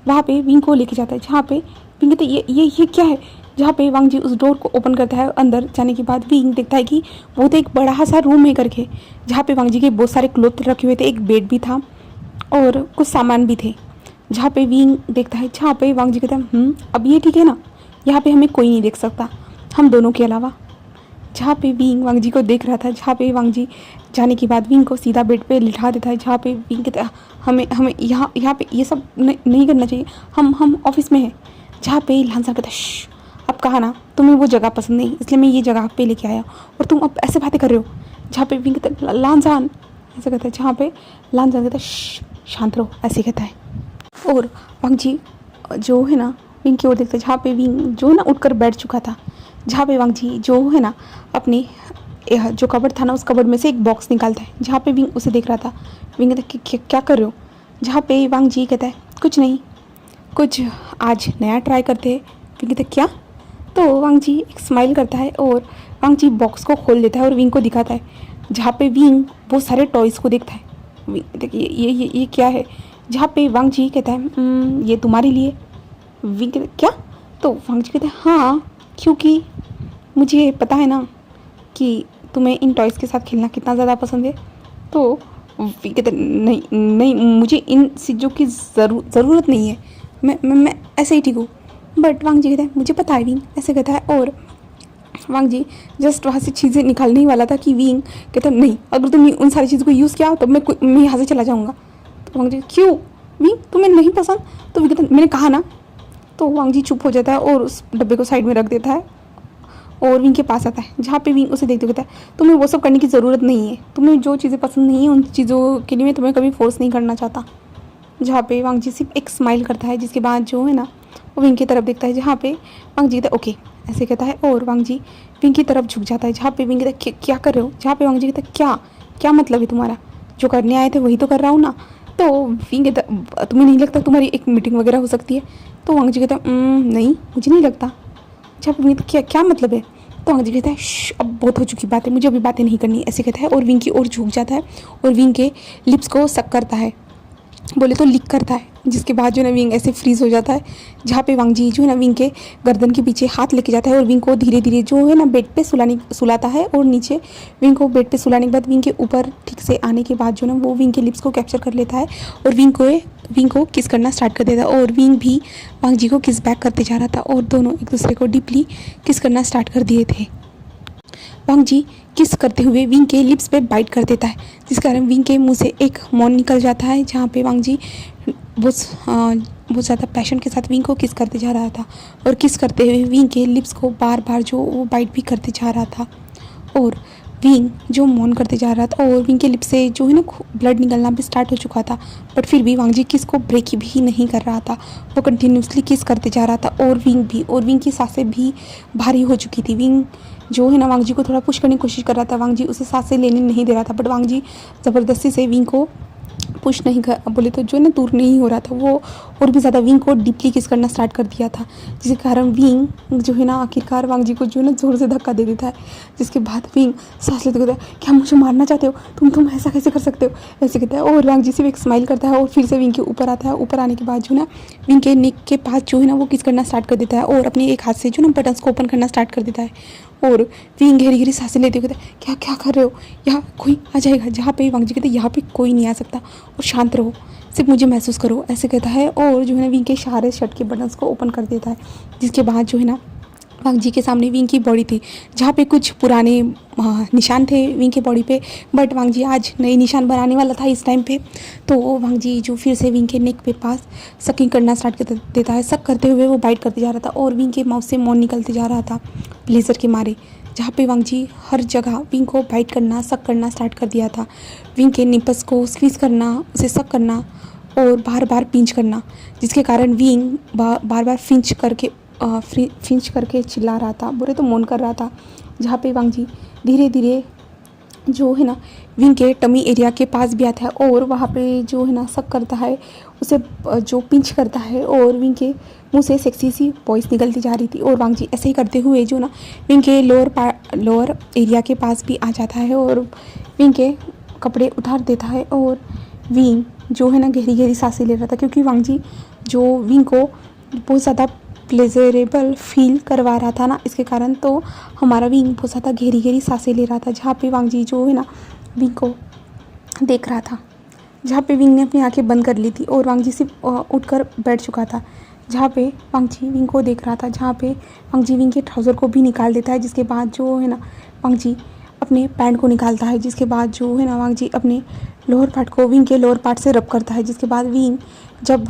वहाँ पे विंग को लेके जाता है। जहाँ पे विंग कहता है ये क्या है। जहाँ पे वांग जी उस डोर को ओपन करता है, अंदर जाने के बाद विंग देखता है कि वो तो एक बड़ा सा रूम है करके, जहाँ पे वांग जी के बहुत सारे क्लोथ रखे हुए थे, एक बेड भी था और कुछ सामान भी थे। जहाँ पे विंग देखता है, जहाँ पे वांग जी कहता है अब ये ठीक है ना, यहाँ पे हमें कोई नहीं देख सकता हम दोनों के अलावा। जहाँ पे विंग वांग जी को देख रहा था, जहाँ पे वांग जी जाने के बाद विंग को सीधा बेड पे लिटा देता है। जहाँ पे विंग कहता है हमें यहाँ पे ये सब नहीं करना चाहिए, हम ऑफिस में हैं। जहाँ पे लांसा कहता है अब कहा ना तुम्हें वो जगह पसंद नहीं, इसलिए मैं ये जगह पे लेके आया और तुम अब ऐसे बातें कर रहे हो। जहाँ पे विंग कहता है लांसान ऐसे कहता है। जहाँ पे लांसान कहता है शांत रहो, ऐसे कहता है। और वांग जी जो है ना विंग की ओर देखते हैं, जहाँ पे विंग जो है ना उठकर बैठ चुका था। जहाँ पे वांग जी जो है ना अपनी जो कबर्ड था ना, उस कबर्ड में से एक बॉक्स निकालता है। जहाँ पे विंग उसे देख रहा था, विंग कहता है क्या कर रहे हो। जहाँ पे वांग जी कहता है कुछ नहीं, कुछ आज नया ट्राई करते हैं। विंग कहता है क्या, तो वांग जी एक स्माइल करता है और वांग जी बॉक्स को खोल देता है और विंग को दिखाता है। जहाँ पे विंग बहुत सारे टॉयज़ को देखता है। विंग कहता है ये क्या है। जहाँ पे वांग जी कहता है ये तुम्हारे लिए। विंग कहता है क्या, तो वांग जी कहते हैं हाँ, क्योंकि मुझे पता है ना कि तुम्हें इन टॉयज़ के साथ खेलना कितना ज़्यादा पसंद है। तो विंग कहते हैं नहीं मुझे इन चीज़ों की ज़रूरत नहीं है, मैं ऐसे ही ठीक हूँ। बट वांग जी कहता है मुझे पता है विंग, ऐसे कहता है। और वांग जी जस्ट वहाँ से चीज़ें निकालने ही वाला था कि विंग कहता है नहीं, अगर तुमने उन सारी चीज़ों को यूज़ किया तो मैं यहाँ से चला जाऊँगा। तो वांग जी क्यों विंग, तुम्हें नहीं पसंद। तो विंग कहता है मैंने कहा ना। तो वांग जी चुप हो जाता है और उस डब्बे को साइड में रख देता है और विंग के पास आता है। जहाँ पे विंग उसे देखते कहता है तुम्हें वो सब करने की ज़रूरत नहीं है, तुम्हें जो चीज़ें पसंद नहीं है उन चीज़ों के लिए मैं तुम्हें कभी फोर्स नहीं करना चाहता। जहाँ पे वांग जी सिर्फ एक स्माइल करता है, जिसके बाद जो है ना वो विंग की तरफ देखता है। जहाँ पे वांग जी कहता है ओके ऐसे कहता है और वांग जी विंग की तरफ झुक जाता है। जहाँ पे विंग कहता है क्या कर रहे हो। जहाँ पे वांग जी कहता है क्या मतलब है तुम्हारा, जो करने आए थे वही तो कर रहा हूँ ना। तो विंग कहता तुम्हें नहीं लगता तुम्हारी एक मीटिंग वगैरह हो सकती है। तो वांग जी कहता है नहीं मुझे नहीं लगता। जहाँ पे विंग क्या मतलब है। तो वांग जी कहता है अब बहुत हो चुकी बात है, मुझे अभी बातें नहीं करनी, ऐसे कहता है और विंग की ओर झुक जाता है और विंग के लिप्स को सक करता है, बोले तो लिक करता है। जिसके बाद जो है ना विंग ऐसे फ्रीज हो जाता है। जहाँ पे वांग जी जो है ना विंग के गर्दन के पीछे हाथ लेके जाता है और विंग को धीरे धीरे जो है ना बेड पे सुलाता है और नीचे विंग को बेड पे सुलाने के बाद विंग के ऊपर ठीक से आने के बाद जो ना वो विंग के लिप्स को कैप्चर कर लेता है और विंग को किस करना स्टार्ट कर देता है। और विंग भी वांग जी को किस बैक करते जा रहा था और दोनों एक दूसरे को डीपली किस करना स्टार्ट कर दिए थे। वांग जी किस करते हुए विंग के लिप्स पे बाइट कर देता है, जिस कारण विंग के मुंह से एक मौन निकल जाता है। जहाँ पे वांग जी बहुत ज़्यादा पैशन के साथ विंग को किस करते जा रहा था और किस करते हुए विंग के लिप्स को बार बार जो वो बाइट भी करते जा रहा था और विंग जो मौन करते जा रहा था और विंग के लिप्स से जो है ना ब्लड निकलना भी स्टार्ट हो चुका था। बट फिर भी वांग जी किस को ब्रेक भी नहीं कर रहा था, वो कंटिन्यूसली किस करते जा रहा था और विंग की सांसें भी भारी हो चुकी थी। विंग जो है ना वांग जी को थोड़ा पुश करने की कोशिश कर रहा था, वांग जी उसे सांसें लेने नहीं दे रहा था। बट वांग जी ज़बरदस्ती से विंग को पुश नहीं कर बोले तो जो ना दूर नहीं हो रहा था, वो और भी ज़्यादा विंग को डीपली किस करना स्टार्ट कर दिया था। जिसके कारण विंग जो है ना आखिरकार वांग जी को जो है ना ज़ोर से धक्का दे देता है। जिसके बाद विंग सांस लेते कहता है क्या मुझे मारना चाहते हो तुम ऐसा कैसे कर सकते हो, ऐसे कहता है। और वांग जी सिर्फ एक स्माइल करता है और फिर से विंग के ऊपर आता है। ऊपर आने के बाद जो ना विंग के नेक के पास जो है ना वो किस करना स्टार्ट कर देता है और अपने एक हाथ से जो ना बटन्स को ओपन करना स्टार्ट कर देता है। और विंग गहरी गहरी सांसें लेते हुए कहता है क्या कर रहे हो, यहाँ कोई आ जाएगा। जहाँ पे वांग जी कहते हैं यहाँ पे कोई नहीं आ सकता और शांत रहो, सिर्फ मुझे महसूस करो, ऐसे कहता है। और जो है ना विंग के सारे शर्ट के बटन्स को ओपन कर देता है। जिसके बाद जो है ना वांग जी के सामने विंग की बॉडी थी, जहाँ पे कुछ पुराने निशान थे विंग के बॉडी पे। बट वांग जी आज नए निशान बनाने वाला था इस टाइम पे। तो वांग जी जो फिर से विंग के नेक पे पास सकिंग करना स्टार्ट कर देता है। सक करते हुए वो बाइट करते जा रहा था और विंग के माउथ से मौन निकलते जा रहा था प्लेजर के मारे। जहाँ पे वांग जी हर जगह विंग को बाइट करना सक करना स्टार्ट कर दिया था। विंग के निपस को स्क्वीज़ करना, उसे सक करना और बार बार पिंच करना, जिसके कारण विंग बार बार फिंच करके चिल्ला रहा था, बुरे तो मौन कर रहा था। जहाँ पे वांग जी धीरे धीरे जो है ना विंग के टमी एरिया के पास भी आता है और वहाँ पे जो है ना शक करता है, उसे जो पिंच करता है और विंग के मुंह से सेक्सी सी वॉइस निकलती जा रही थी। और वांग जी ऐसे ही करते हुए जो ना विंग के लोअर एरिया के पास भी आ जाता है और विंग के कपड़े उतार देता है। और विंग जो है ना गहरी गहरी सांसें ले रहा था, क्योंकि वांग जी जो विंग को बहुत ज़्यादा प्लेजरेबल फील करवा रहा था ना, इसके कारण तो हमारा विंग बहुत ज़्यादा गहरी गहरी सांसें ले रहा था। जहाँ पे वांग जी जो है ना विंग को देख रहा था, जहाँ पे विंग ने अपनी आंखें बंद कर ली थी और वांग जी सिर्फ उठकर बैठ चुका था। जहाँ पे वांग जी विंग को देख रहा था, जहाँ पे वांग जी विंग के ट्राउज़र को भी निकाल देता है, जिसके बाद जो है ना वांग जी अपने पैंट को निकालता है, जिसके बाद जो है ना वांग जी अपने लोअर पार्ट को विंग के लोअर पार्ट से रब करता है। जिसके बाद विंग जब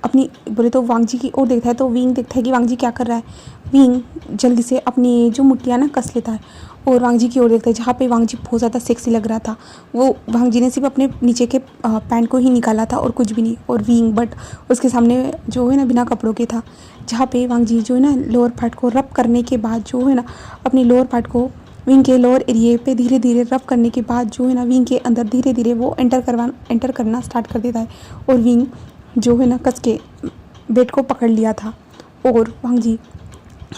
अपनी बोले तो वांग जी की ओर देखता है तो विंग देखता है कि वांग जी क्या कर रहा है। विंग जल्दी से अपनी जो मुट्ठियाँ ना कस लेता है और वांग जी की ओर देखता है, जहाँ पे वांग जी बहुत ज़्यादा सेक्सी लग रहा था। वो वांग जी ने सिर्फ अपने नीचे के पैंट को ही निकाला था और कुछ भी नहीं, और विंग बट उसके सामने जो है ना बिना कपड़ों के था। जहाँ पे वांग जी जो है ना लोअर पार्ट को रब करने के बाद जो है ना अपनी लोअर पार्ट को विंग के लोअर एरिए पे धीरे धीरे रब करने के बाद जो है ना विंग के अंदर धीरे धीरे वो एंटर करना स्टार्ट कर देता है। और विंग जो है ना कस के बेड को पकड़ लिया था और वांग जी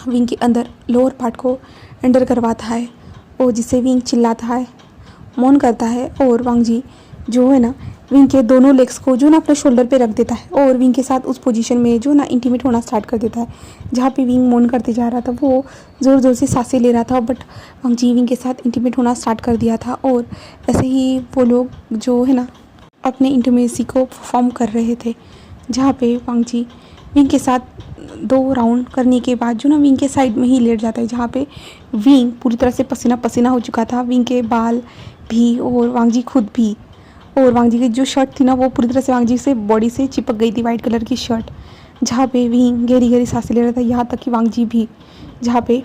विंग के अंदर लोअर पार्ट को एंटर करवाता है और जिससे विंग चिल्लाता है, मौन करता है। और वांग जी जो है ना विंग के दोनों लेग्स को जो ना अपने शोल्डर पे रख देता है और विंग के साथ उस पोजीशन में जो ना इंटीमेट होना स्टार्ट कर देता है। जहाँ पे विंग मौन करते जा रहा था, वो ज़ोर ज़ोर से सांसें ले रहा था, बट वांग जी विंग के साथ इंटीमेट होना स्टार्ट कर दिया था। और ऐसे ही वो लोग जो है ना अपने इंटीमेसी को परफॉर्म कर रहे थे। जहाँ पे वांग जी विंग के साथ 2 राउंड करने के बाद जो ना विंग के साइड में ही लेट जाता है, जहाँ पे विंग पूरी तरह से पसीना पसीना हो चुका था, विंग के बाल भी और वांग जी खुद भी। और वांग जी की जो शर्ट थी ना वो पूरी तरह से वांग जी से बॉडी से चिपक गई थी, वाइट कलर की शर्ट। जहाँ पे विंग गहरी गहरी सांसें ले रहा था, यहाँ तक कि वांग जी भी। जहाँ पे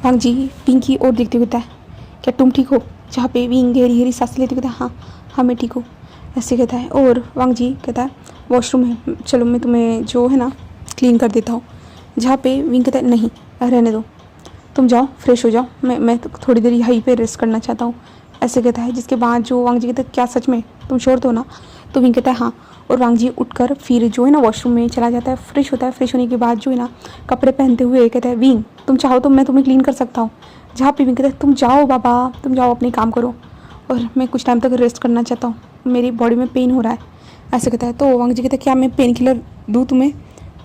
वांग जी विंग की ओर देखते हुए कहता है, क्या तुम ठीक हो? जहाँ पे विंग गहरी गहरी सांसें लेते कहता है, हाँ मैं ठीक हूँ, ऐसे कहता है। और वांग जी कहता है वॉशरूम है, चलो मैं तुम्हें जो है ना क्लीन कर देता हूँ। जहाँ पे विंग कहता है नहीं रहने दो, तुम जाओ फ्रेश हो जाओ, मैं तो थोड़ी देर यहीं पे रेस्ट करना चाहता हूँ, ऐसे कहता है। जिसके बाद जो वांग जी कहता है क्या सच में तुम श्योर तो ना? तो विंग कहता है हाँ। और वांग जी उठकर फिर जो है ना वॉशरूम में चला जाता है, फ्रेश होता है। फ्रेश होने के बाद जो है ना कपड़े पहनते हुए कहता है विंग तुम चाहो तो मैं तुम्हें क्लीन कर सकता हूँ। जहाँ पे विंग कहता है तुम जाओ बाबा, तुम जाओ अपने काम करो और मैं कुछ टाइम तक रेस्ट करना चाहता हूँ, मेरी बॉडी में पेन हो रहा है, ऐसे कहता है। तो वांग जी कहता है क्या मैं पेन किलर दूँ तुम्हें?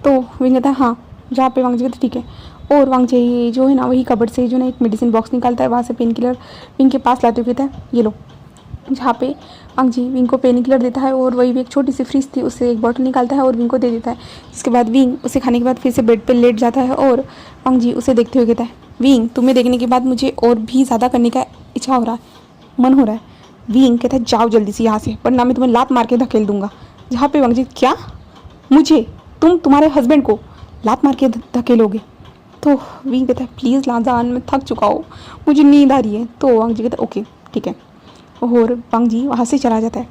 तो विंग कहता है हाँ। जहाँ पे वांग जी कहता है ठीक है। और वांग जी जो है ना वही कबर्ड से जो ना एक मेडिसिन बॉक्स निकालता है, वहाँ से पेन किलर विंग के पास लाते हुए कहता है ये लो। जहाँ पे वांग जी विंग को पेन किलर देता है और वही भी एक छोटी सी फ्रिज थी, उससे एक बॉटल निकालता है और विंग को दे देता है। जिसके बाद विंग उसे खाने के बाद फिर से बेड पर लेट जाता है और वांग जी उसे देखते हुए कहता है विंग तुम्हें देखने के बाद मुझे और भी ज़्यादा करने का इच्छा हो रहा है, मन हो रहा है। विंग कहता है जाओ जल्दी से यहाँ से, वरना मैं तुम्हें लात मार के धकेल दूंगा। जहाँ पे वांग जी क्या मुझे, तुम तुम्हारे हस्बैंड को लात मार के धकेलोगे? तो विंग कहता है प्लीज़ लाजान मैं थक चुका हूँ, मुझे नींद आ रही है। तो वांग जी कहता है ओके ठीक है। और वांग जी वहाँ से चला जाता है।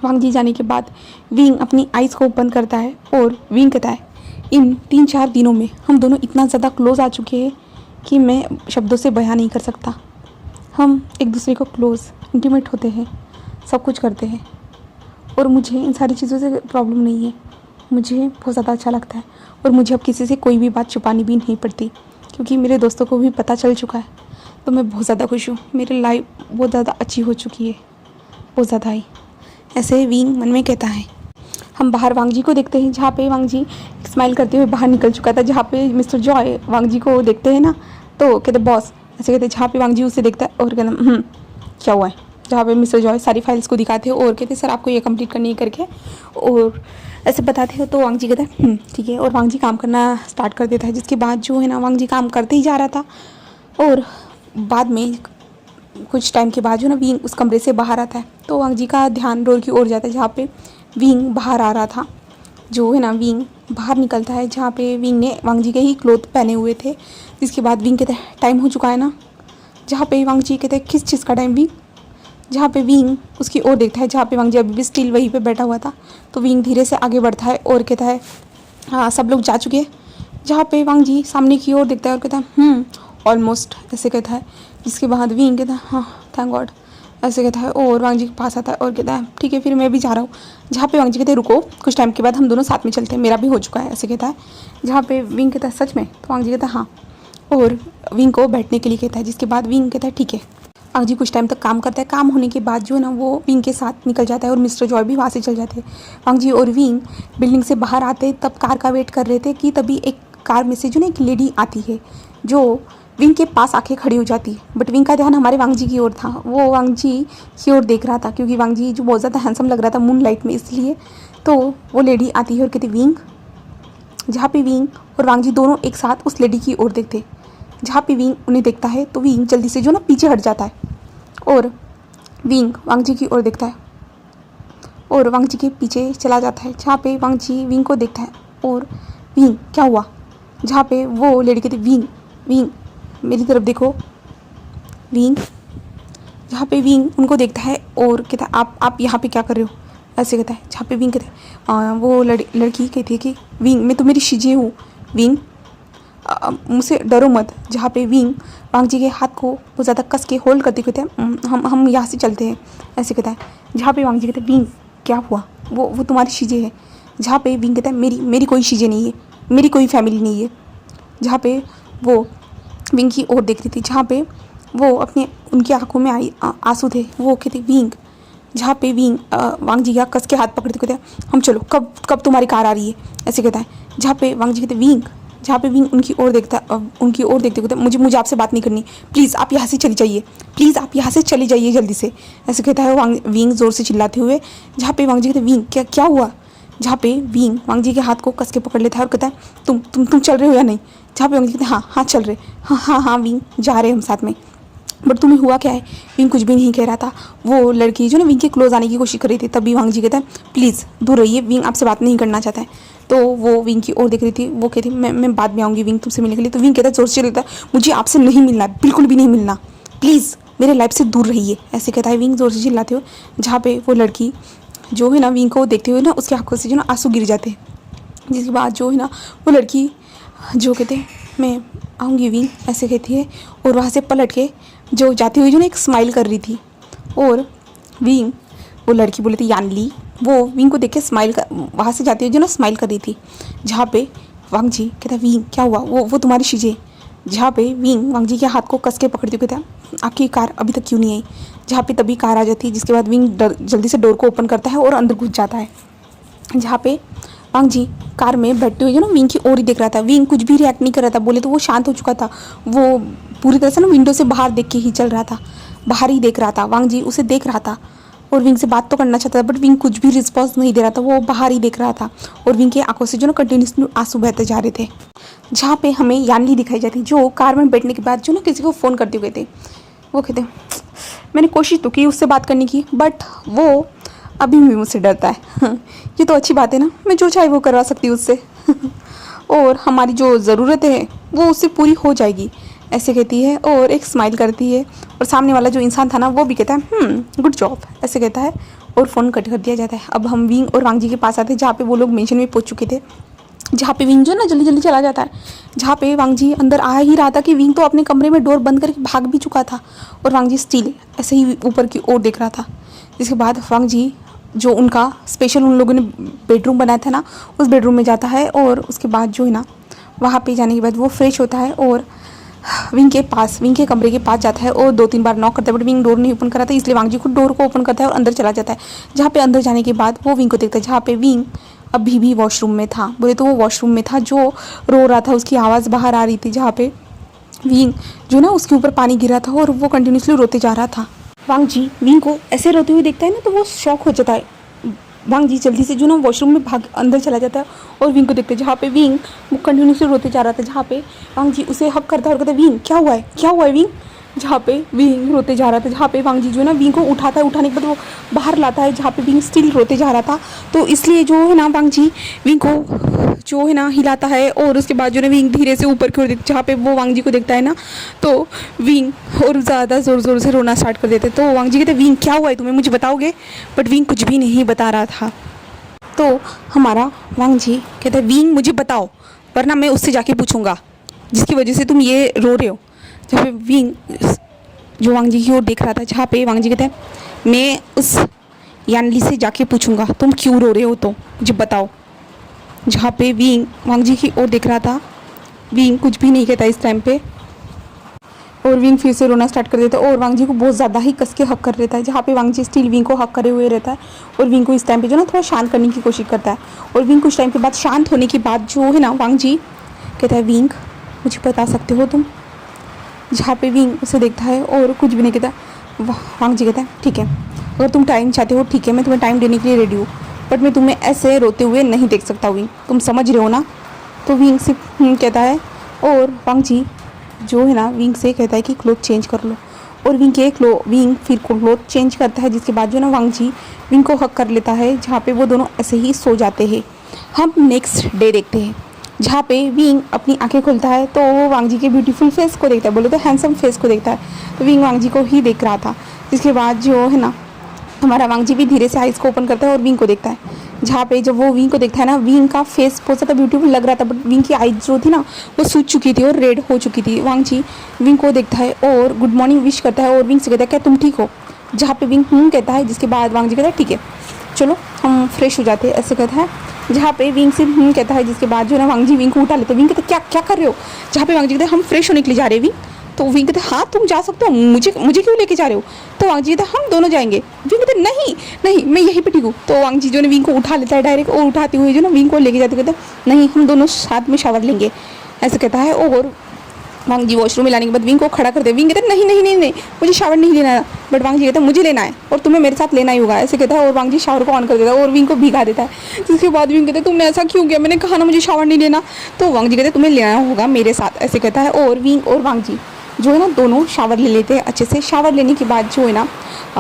वांग जी जाने के बाद विंग अपनी आइज़ को बंद करता है और विंग कहता है इन 3-4 दिनों में हम दोनों इतना ज़्यादा क्लोज आ चुके हैं कि मैं शब्दों से बयान नहीं कर सकता। हम एक दूसरे को क्लोज इंटीमेट होते हैं, सब कुछ करते हैं और मुझे इन सारी चीज़ों से प्रॉब्लम नहीं है, मुझे बहुत ज़्यादा अच्छा लगता है और मुझे अब किसी से कोई भी बात छुपानी भी नहीं पड़ती, क्योंकि मेरे दोस्तों को भी पता चल चुका है। तो मैं बहुत ज़्यादा खुश हूँ, मेरी लाइफ बहुत ज़्यादा अच्छी हो चुकी है, बहुत ज़्यादा ही, ऐसे विंग मन में कहता है। हम बाहर वांग जी को देखते हैं, जहाँ पे वांग जी स्माइल करते हुए बाहर निकल चुका था। जहाँ पे मिस्टर जॉय वांग जी को देखते हैं ना तो कहते बॉस, ऐसे कहते। जहाँ पे वांग जी उसे देखता है और कहना क्या हुआ है। जहाँ पे मिस्टर जॉय सारी फाइल्स को दिखाते हैं और कहते सर आपको ये कंप्लीट करनी है करके, और ऐसे बताते हो। तो वांग जी कहता है ठीक है, और वांग जी काम करना स्टार्ट कर देता है। जिसके बाद जो है ना वांग जी काम करते ही जा रहा था और बाद में कुछ टाइम के बाद जो ना विंग उस कमरे से बाहर आता है। तो वांग जी का ध्यान डोर की ओर जाता है, जहाँ पे विंग बाहर आ रहा था। जो है ना विंग बाहर निकलता है, जहाँ पे विंग ने वांग जी के ही क्लोथ पहने हुए थे। जिसके बाद विंग कहते हैं टाइम हो चुका है ना। जहाँ पे वांग जी कहते हैं किस चीज़ का टाइम विंग? जहाँ पे विंग उसकी ओर देखता है, जहाँ पे वांग जी अभी भी स्टिल वहीं पे बैठा हुआ था। तो विंग धीरे से आगे बढ़ता है और कहता है हाँ सब लोग जा चुके हैं। जहाँ पे वांग जी सामने की ओर देखता है और कहता है ऑलमोस्ट ऐसे कहता है। जिसके बाद विंग कहता है हाँ थैंक गॉड ऐसे कहता है और वांग जी के पास आता है और कहता है ठीक है फिर मैं भी जा रहा हूँ। जहाँ पे वांग जी कहते हैं रुको कुछ टाइम के बाद हम दोनों साथ में चलते हैं, मेरा भी हो चुका है ऐसे कहता है। जहाँ पे विंग कहता है सच में? तो वांग जी कहता है हाँ, और विंग को बैठने के लिए कहता है। जिसके बाद विंग कहता है ठीक है। वांग जी कुछ टाइम तक काम करता है, काम होने के बाद जो है ना वो विंग के साथ निकल जाता है और मिस्टर जॉय भी वहाँ से चल जाते हैं। वांग जी और विंग बिल्डिंग से बाहर आते तब कार का वेट कर रहे थे कि तभी एक कार में से जो ना एक लेडी आती है जो विंग के पास आके खड़ी हो जाती है। बट विंग का ध्यान हमारे वांग जी की ओर था, वो वांग जी की ओर देख रहा था क्योंकि वांग जी जो बहुत ज़्यादा हैंडसम लग रहा था मून लाइट में, इसलिए तो वो लेडी आती है और कहती विंग। जहाँ पे विंग और वांग जी दोनों एक साथ उस लेडी की ओर देखते, जहाँ पे विंग उन्हें देखता है तो विंग जल्दी से जो ना पीछे हट जाता है और विंग वांग जी की ओर देखता है और वांग जी के पीछे चला जाता है। जहाँ पे वांग जी विंग को देखता है और विंग क्या हुआ? जहाँ पे वो लेडी कहती विंग विंग मेरी तरफ देखो विंग। जहाँ पे विंग उनको देखता है और कहता है आप यहाँ पे क्या कर रहे हो ऐसे कहता है। जहाँ पे विंग कहता है वो लड़की कहती है कि विंग मैं तो मेरी शीजे हूँ विंग, मुझसे डरो मत। जहाँ पे विंग वांग जी के हाथ को बहुत ज़्यादा कस के होल्ड करते कहते हैं हम यहाँ से चलते हैं ऐसे कहता है। जहाँ पे वांग जी कहते हैं विंग क्या हुआ? वो तुम्हारी चीज़ें है। जहाँ पे विंग कहता है मेरी कोई चीज़ें नहीं है, मेरी कोई फैमिली नहीं है। जहाँ पे वो विंग की ओर देख रही थी, जहाँ पे वो अपने उनकी आंखों में आंसू थे, वो कहती विंग। जहाँ पे विंग वांग जी का कस के हाथ पकड़ते कहते हैं हम चलो कब तुम्हारी कार आ रही है ऐसे कहता है। जहाँ पे वांग जी कहते विंग। जहाँ पे विंग उनकी ओर देखते कहते मुझे आपसे बात नहीं करनी, प्लीज़ आप यहाँ से चली जाइए, प्लीज़ आप यहाँ से चली जाइए जल्दी से ऐसे कहता है विंग ज़ोर से चिल्लाते हुए। जहाँ पे वांग जी कहते विंग क्या हुआ? जहाँ पे विंग वांग जी के हाथ को कस के पकड़ लेता है और कहता है तुम चल रहे हो या नहीं? जहाँ पे वांग जी कहते हैं हाँ चल रहे, हाँ विंग जा रहे हम साथ में। बट तुम्हें हुआ क्या है? विंग कुछ भी नहीं कह रहा था। वो लड़की जो ना विंग के क्लोज आने की कोशिश कर रही थी, तभी वांग जी कहता है प्लीज़ दूर रहिए, विंग आपसे बात नहीं करना चाहता है। तो वो विंग की ओर देख रही थी, वो कहती मैं बाद में आऊँगी विंग तुमसे मिलने के लिए। तो विंग कहता है जोर से लेता है मुझे आपसे नहीं मिलना, बिल्कुल भी नहीं मिलना, प्लीज़ मेरे लाइफ से दूर रहिए ऐसे कहता है विंग ज़ोर से चिल्लाते हुए। जहाँ पे वो लड़की जो है ना विंग को देखते हुए ना उसकी आंखों से जो ना आंसू गिर जाते हैं। जिसके बाद जो है ना वो लड़की जो कहते हैं मैं आऊँगी विंग ऐसे कहती है और वहाँ से पलट के जो जाती हुई जो ना एक स्माइल कर रही थी और विंग वो लड़की बोली थी यानली, वो विंग को देख के स्माइल कर वहाँ से जाती हुई जो ना स्माइल कर रही थी। जहाँ पे वांग जी कहता विंग क्या हुआ? वो तुम्हारी चीज़ें। जहाँ पे विंग वांग जी के हाथ को कस के पकड़ती हुई कहता आपकी कार अभी तक क्यों नहीं आई? जहाँ पे तभी कार आ जाती है। जिसके बाद विंग जल्दी से डोर को ओपन करता है और अंदर घुस जाता है। जहाँ पे वांग जी कार में बैठते हुए जो ना विंग की ओर ही देख रहा था। विंग कुछ भी रिएक्ट नहीं कर रहा था, बोले तो वो शांत हो चुका था, वो पूरी तरह से ना विंडो से बाहर देख के ही चल रहा था, बाहर ही देख रहा था। वांग जी उसे देख रहा था और विंग से बात तो करना चाहता था बट विंग कुछ भी रिस्पॉन्स नहीं दे रहा था, वो बाहर ही देख रहा था और विंग की आंखों से जो ना कंटिन्यूसली आंसू बहते जा रहे थे। जहाँ पे हमें यानली दिखाई जाती जो कार में बैठने के बाद जो ना किसी को फ़ोन करते हुए थे। वो कहते मैंने कोशिश तो की उससे बात करने की बट वो अभी भी मुझसे डरता है। ये तो अच्छी बात है ना, मैं जो चाहे वो करवा सकती हूँ उससे और हमारी जो ज़रूरतें हैं वो उससे पूरी हो जाएगी ऐसे कहती है और एक स्माइल करती है। और सामने वाला जो इंसान था ना वो भी कहता है गुड जॉब ऐसे कहता है और फ़ोन कट कर दिया जाता है। अब हम विंग और वांग जी के पास आते हैं जहाँ पे वो लोग मेंशन में पहुँच चुके थे। जहाँ पे विंग जो ना जल्दी जल्दी चला जाता है, जहाँ पे वांग जी अंदर आ ही रहा था कि विंग तो अपने कमरे में डोर बंद करके भाग भी चुका था और वांग जी स्टिल ऐसे ही ऊपर की ओर देख रहा था। जिसके बाद वांग जी जो उनका स्पेशल उन लोगों ने बेडरूम बनाया था ना उस बेडरूम में जाता है और उसके बाद जो है ना वहाँ पे जाने के बाद वो फ्रेश होता है और विंग के कमरे के पास जाता है और 2-3 बार नॉक करता है बट विंग डोर नहीं ओपन कर रहा था, इसलिए वांग जी खुद डोर को ओपन करता है और अंदर चला जाता है। जहाँ पे अंदर जाने के बाद वो विंग को देखता है जहाँ पे विंग अभी भी वॉशरूम में था, बोले तो वो वॉशरूम में था, जो रो रहा था उसकी आवाज़ बाहर आ रही थी। जहाँ पे विंग जो ना उसके ऊपर पानी गिरा था और वो कंटिन्यूसली रोते जा रहा था। वांग जी विंग को ऐसे रोते हुए देखता है ना तो वो शॉक हो जाता है। वांग जी जल्दी से जो ना वॉशरूम में भाग अंदर चला जाता है और विंग को देखते हैं जहाँ पे विंग वो कंटिन्यूसली रोते जा रहा था। जहाँ पे वांग जी उसे हक करता है और कहता है विंग क्या हुआ है विंग? जहाँ पे विंग रोते जा रहा था। जहाँ पे वांग जी जो है ना विंग को उठाता है, उठाने के बाद वो बाहर लाता है जहाँ पे विंग स्टिल रोते जा रहा था। तो इसलिए जो है ना वांग जी विंग को जो है ना हिलाता है और उसके बाद जो है विंग धीरे से ऊपर की ओर जहाँ पे वो वांग जी को देखता है ना तो विंग और ज़्यादा ज़ोर से रोना स्टार्ट कर देते। तो वांग जी कहते विंग क्या हुआ है तुम्हें, मुझे बताओगे? बट विंग कुछ भी नहीं बता रहा था। तो हमारा वांग जी कहता है विंग मुझे बताओ वरना मैं उससे जाके पूछूंगा जिसकी वजह से तुम ये रो रहे हो। जहाँ पे विंग जो वांग जी की ओर देख रहा था, जहाँ पे वांग जी कहते हैं मैं उस यानली से जाके पूछूंगा तुम क्यों रो रहे हो, तो मुझे बताओ। जहाँ पे विंग वांग जी की ओर देख रहा था, विंग कुछ भी नहीं कहता इस टाइम पे, और विंग फिर से रोना स्टार्ट कर देता है और वांग जी को बहुत ज़्यादा ही कस के हक कर देता है। जहाँ पे वांग जी स्टिल विंग को हक करे हुए रहता है और विंग को इस टाइम पे जो ना थोड़ा शांत करने की कोशिश करता है। और विंग कुछ टाइम के बाद शांत होने के बाद जो है ना वांग जी कहता है विंग मुझे बता सकते हो तुम। जहाँ पे विंग उसे देखता है और कुछ भी नहीं कहता। वांग जी कहता है ठीक है, अगर तुम टाइम चाहते हो ठीक है, मैं तुम्हें टाइम देने के लिए रेडी हूँ, बट मैं तुम्हें ऐसे रोते हुए नहीं देख सकता विंग, तुम समझ रहे हो ना। तो विंग सिर्फ कहता है और वांग जी जो है ना विंग से कहता है कि क्लोथ चेंज कर लो। और विंग फिर क्लोथ चेंज करता है, जिसके बाद जो ना वांग जी विंग को हक कर लेता है। जहाँ पे वो दोनों ऐसे ही सो जाते हैं। हम नेक्स्ट डे देखते हैं, जहाँ पे विंग अपनी आंखें खोलता है तो वो वांग जी के ब्यूटीफुल फेस को देखता है, बोले तो हैंडसम फेस को देखता है। तो विंग वांग जी को ही देख रहा था। जिसके बाद जो है ना हमारा वांग जी भी धीरे से आइज़ को ओपन करता है और विंग को देखता है। जहाँ पे जब वो विंग को देखता है ना, विंग का फेस बहुत ज़्यादा ब्यूटीफुल लग रहा था, बट विंग की आइज जो थी ना वो सूज चुकी थी और रेड हो चुकी थी। वांग जी विंग को देखता है और गुड मॉर्निंग विश करता है और विंग से कहता है क्या तुम ठीक हो। जहाँ पे विंग कहता है, जिसके बाद वांग जी कहता है ठीक है चलो हम फ्रेश हो जाते हैं, ऐसे कहता है। जहाँ पे विंग से कहता है, जिसके बाद जो है ना वांग जी विंग को उठा लेते हैं। विंग कहते क्या क्या कर रहे हो। जहाँ पे वांग जी कहते हैं हम फ्रेश होने के लिए जा रहे हैं विंग। तो विंग कहते हाँ तुम जा सकते हो, मुझे क्यों लेके जा रहे हो। तो वांग जी कहते हम दोनों जाएंगे। विंग कहते नहीं मैं यहीं पे ठीक हूँ। तो वांग जी जो है विंग को उठा लेता है डायरेक्ट, और उठाते हुए जो ना विंग को लेके जाते कहते नहीं हम दोनों साथ में शावर लेंगे, ऐसे कहता है। और वांग जी वॉशरूम में लाने के बाद विंग को खड़ा कर दे। विंग कहते नहीं मुझे शावर नहीं लेना है, बट वांग जी कहता है मुझे लेना है और तुम्हें मेरे साथ लेना ही होगा, ऐसे कहता है। और वांग जी शावर को ऑन कर देता है और विंग को भिगा देता है। जिसके बाद विंग कहते तुमने ऐसा क्यों किया, मैंने कहा ना मुझे शावर नहीं लेना। तो वांग जी कहते तुम्हें लेना होगा मेरे साथ, ऐसे कहता है। और विंग और वांग जी जो है ना दोनों शावर ले लेते हैं अच्छे से। शावर लेने के बाद जो है ना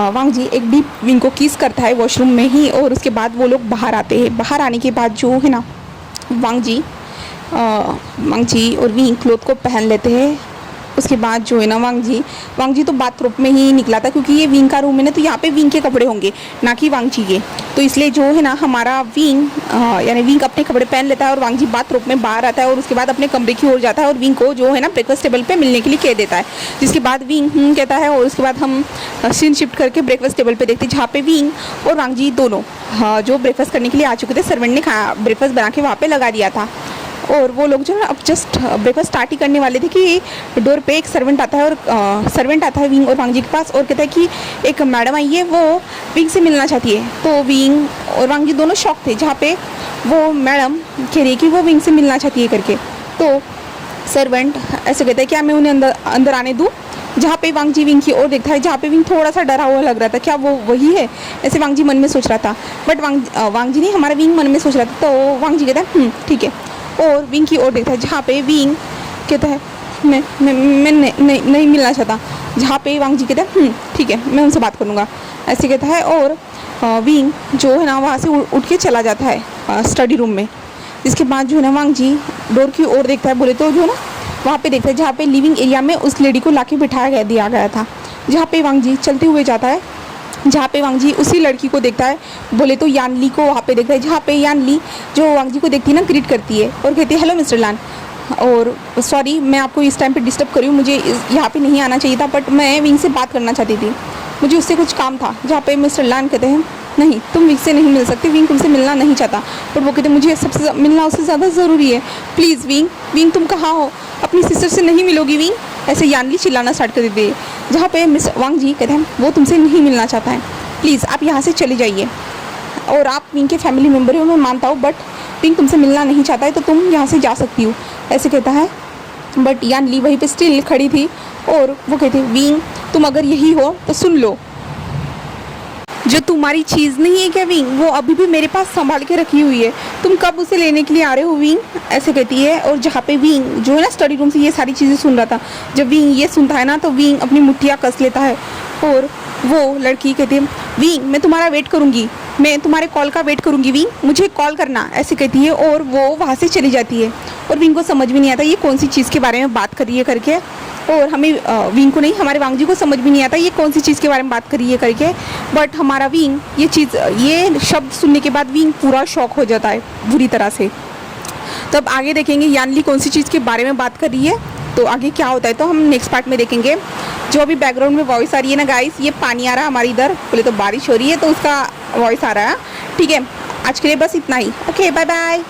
वांग जी एक डीप विंग को किस करता है वॉशरूम में ही, और उसके बाद वो लोग बाहर आते हैं। बाहर आने के बाद जो है ना वांग जी और विंग क्लोथ को पहन लेते हैं। उसके बाद जो है ना वांग जी तो बाथरूम में ही निकला था, क्योंकि ये विंग का रूम है ना, तो यहाँ पे विंग के कपड़े होंगे ना कि वांग जी के। तो इसलिए जो है ना हमारा विंग यानी विंग अपने कपड़े पहन लेता है और वांग जी बाथरूम में बाहर आता है और उसके बाद अपने कमरे की ओर जाता है और विंग को जो है ना ब्रेकफास्ट टेबल पे मिलने के लिए कह देता है। जिसके बाद विंग कहता है और उसके बाद हम सीन शिफ्ट करके ब्रेकफास्ट टेबल पे देखते हैं, जहाँ पे विंग और वांग जी दोनों जो ब्रेकफास्ट करने के लिए आ चुके थे, सर्वेंट ने ब्रेकफास्ट बना के वहाँ पे लगा दिया था। और वो लोग जो है अब जस्ट ब्रेकफास्ट स्टार्ट ही करने वाले थे कि डोर पे एक सर्वेंट आता है और सर्वेंट आता है विंग और वांग जी के पास और कहता है कि एक मैडम आई है, वो विंग से मिलना चाहती है। तो विंग और वांग जी दोनों शॉक थे, जहाँ पे वो मैडम कह रही है कि वो विंग से मिलना चाहती है करके। तो सर्वेंट ऐसे कहता है क्या मैं उन्हें अंदर आने दूँ। जहाँ पे वांग जी विंग की ओर देखता है, जहाँ पे विंग थोड़ा सा डरा हुआ लग रहा था, क्या वो वही है, ऐसे वांग जी मन में सोच रहा था। बट वांग जी नहीं, हमारा विंग मन में सोच रहा था। तो वांग जी कहता है ठीक है, और विंग की ओर देखता है, जहाँ पे विंग कहता है मैं नहीं मिलना चाहता। जहाँ पे वांग जी कहता है ठीक है मैं उनसे बात करूँगा, ऐसे कहता है। और विंग जो है ना वहाँ से उठ के चला जाता है स्टडी रूम में। इसके बाद जो है ना वांग जी डोर की ओर देखता है, बोले तो जो है ना वहाँ पे देखता है जहाँ पे लिविंग एरिया में उस लेडी को लाके बिठाया दिया गया था। जहाँ पे वांग जी चलते हुए जाता है, जहाँ पे वांग जी उसी लड़की को देखता है, बोले तो यानली को वहाँ पे देखता है। जहाँ पे यानली जो वांग जी को देखती है ना ग्रीट करती है और कहती है हेलो मिस्टर लान, और सॉरी मैं आपको इस टाइम पे डिस्टर्ब करी हूँ, मुझे यहाँ पे नहीं आना चाहिए था, बट मैं विंग से बात करना चाहती थी, मुझे उससे कुछ काम था। जहाँ पे मिस्टर लान कहते हैं नहीं तुम विंग से नहीं मिल सकती, विंग तुमसे मिलना नहीं चाहता। बट वो कहते हैं मुझे सबसे मिलना उससे ज़्यादा ज़रूरी है, प्लीज़ विंग तुम कहाँ हो, अपनी सिस्टर से नहीं मिलोगी विंग, ऐसे यानली चिल्लाना स्टार्ट कर देती है। जहाँ पे मिस वांग जी कहते हैं वो तुमसे नहीं मिलना चाहता है, प्लीज़ आप यहाँ से चले जाइए, और आप विंग के फैमिली मेम्बर हो मैं मानता हूँ, बट विंग तुमसे मिलना नहीं चाहता है तो तुम यहाँ से जा सकती हो, ऐसे कहता है। बट यानली वहीं पे स्टिल खड़ी थी और वो कहती है विंग तुम अगर यही हो तो सुन लो, जो तुम्हारी चीज़ नहीं है क्या विंग, वो अभी भी मेरे पास संभाल के रखी हुई है, तुम कब उसे लेने के लिए आ रहे हो विंग, ऐसे कहती है। और जहाँ पे विंग जो है ना स्टडी रूम से ये सारी चीज़ें सुन रहा था, जब विंग ये सुनता है ना तो विंग अपनी मुट्ठियाँ कस लेता है और वो लड़की कहती है विंग मैं तुम्हारा वेट करूँगी, मैं तुम्हारे कॉल का वेट करूँगी विंग, मुझे कॉल करना, ऐसे कहती है। और वो वहाँ से चली जाती है और विंग को समझ भी नहीं आता ये कौन सी चीज़ के बारे में बात कर रही है करके, और हमें विंग को नहीं हमारे वांग जी को समझ भी नहीं आता ये कौन सी चीज़ के बारे में बात कर रही है करके। बट हमारा विंग ये शब्द सुनने के बाद विंग पूरा शॉक हो जाता है बुरी तरह से। तो अब आगे देखेंगे यानली कौन सी चीज़ के बारे में बात कर रही है। तो आगे क्या होता है तो हम नेक्स्ट पार्ट में देखेंगे। जो अभी बैकग्राउंड में वॉइस आ रही है ना गाइस, ये पानी आ रहा है हमारे इधर, बोले तो बारिश हो रही है तो उसका वॉइस आ रहा है। ठीक है, आज के लिए बस इतना ही। Okay, bye bye.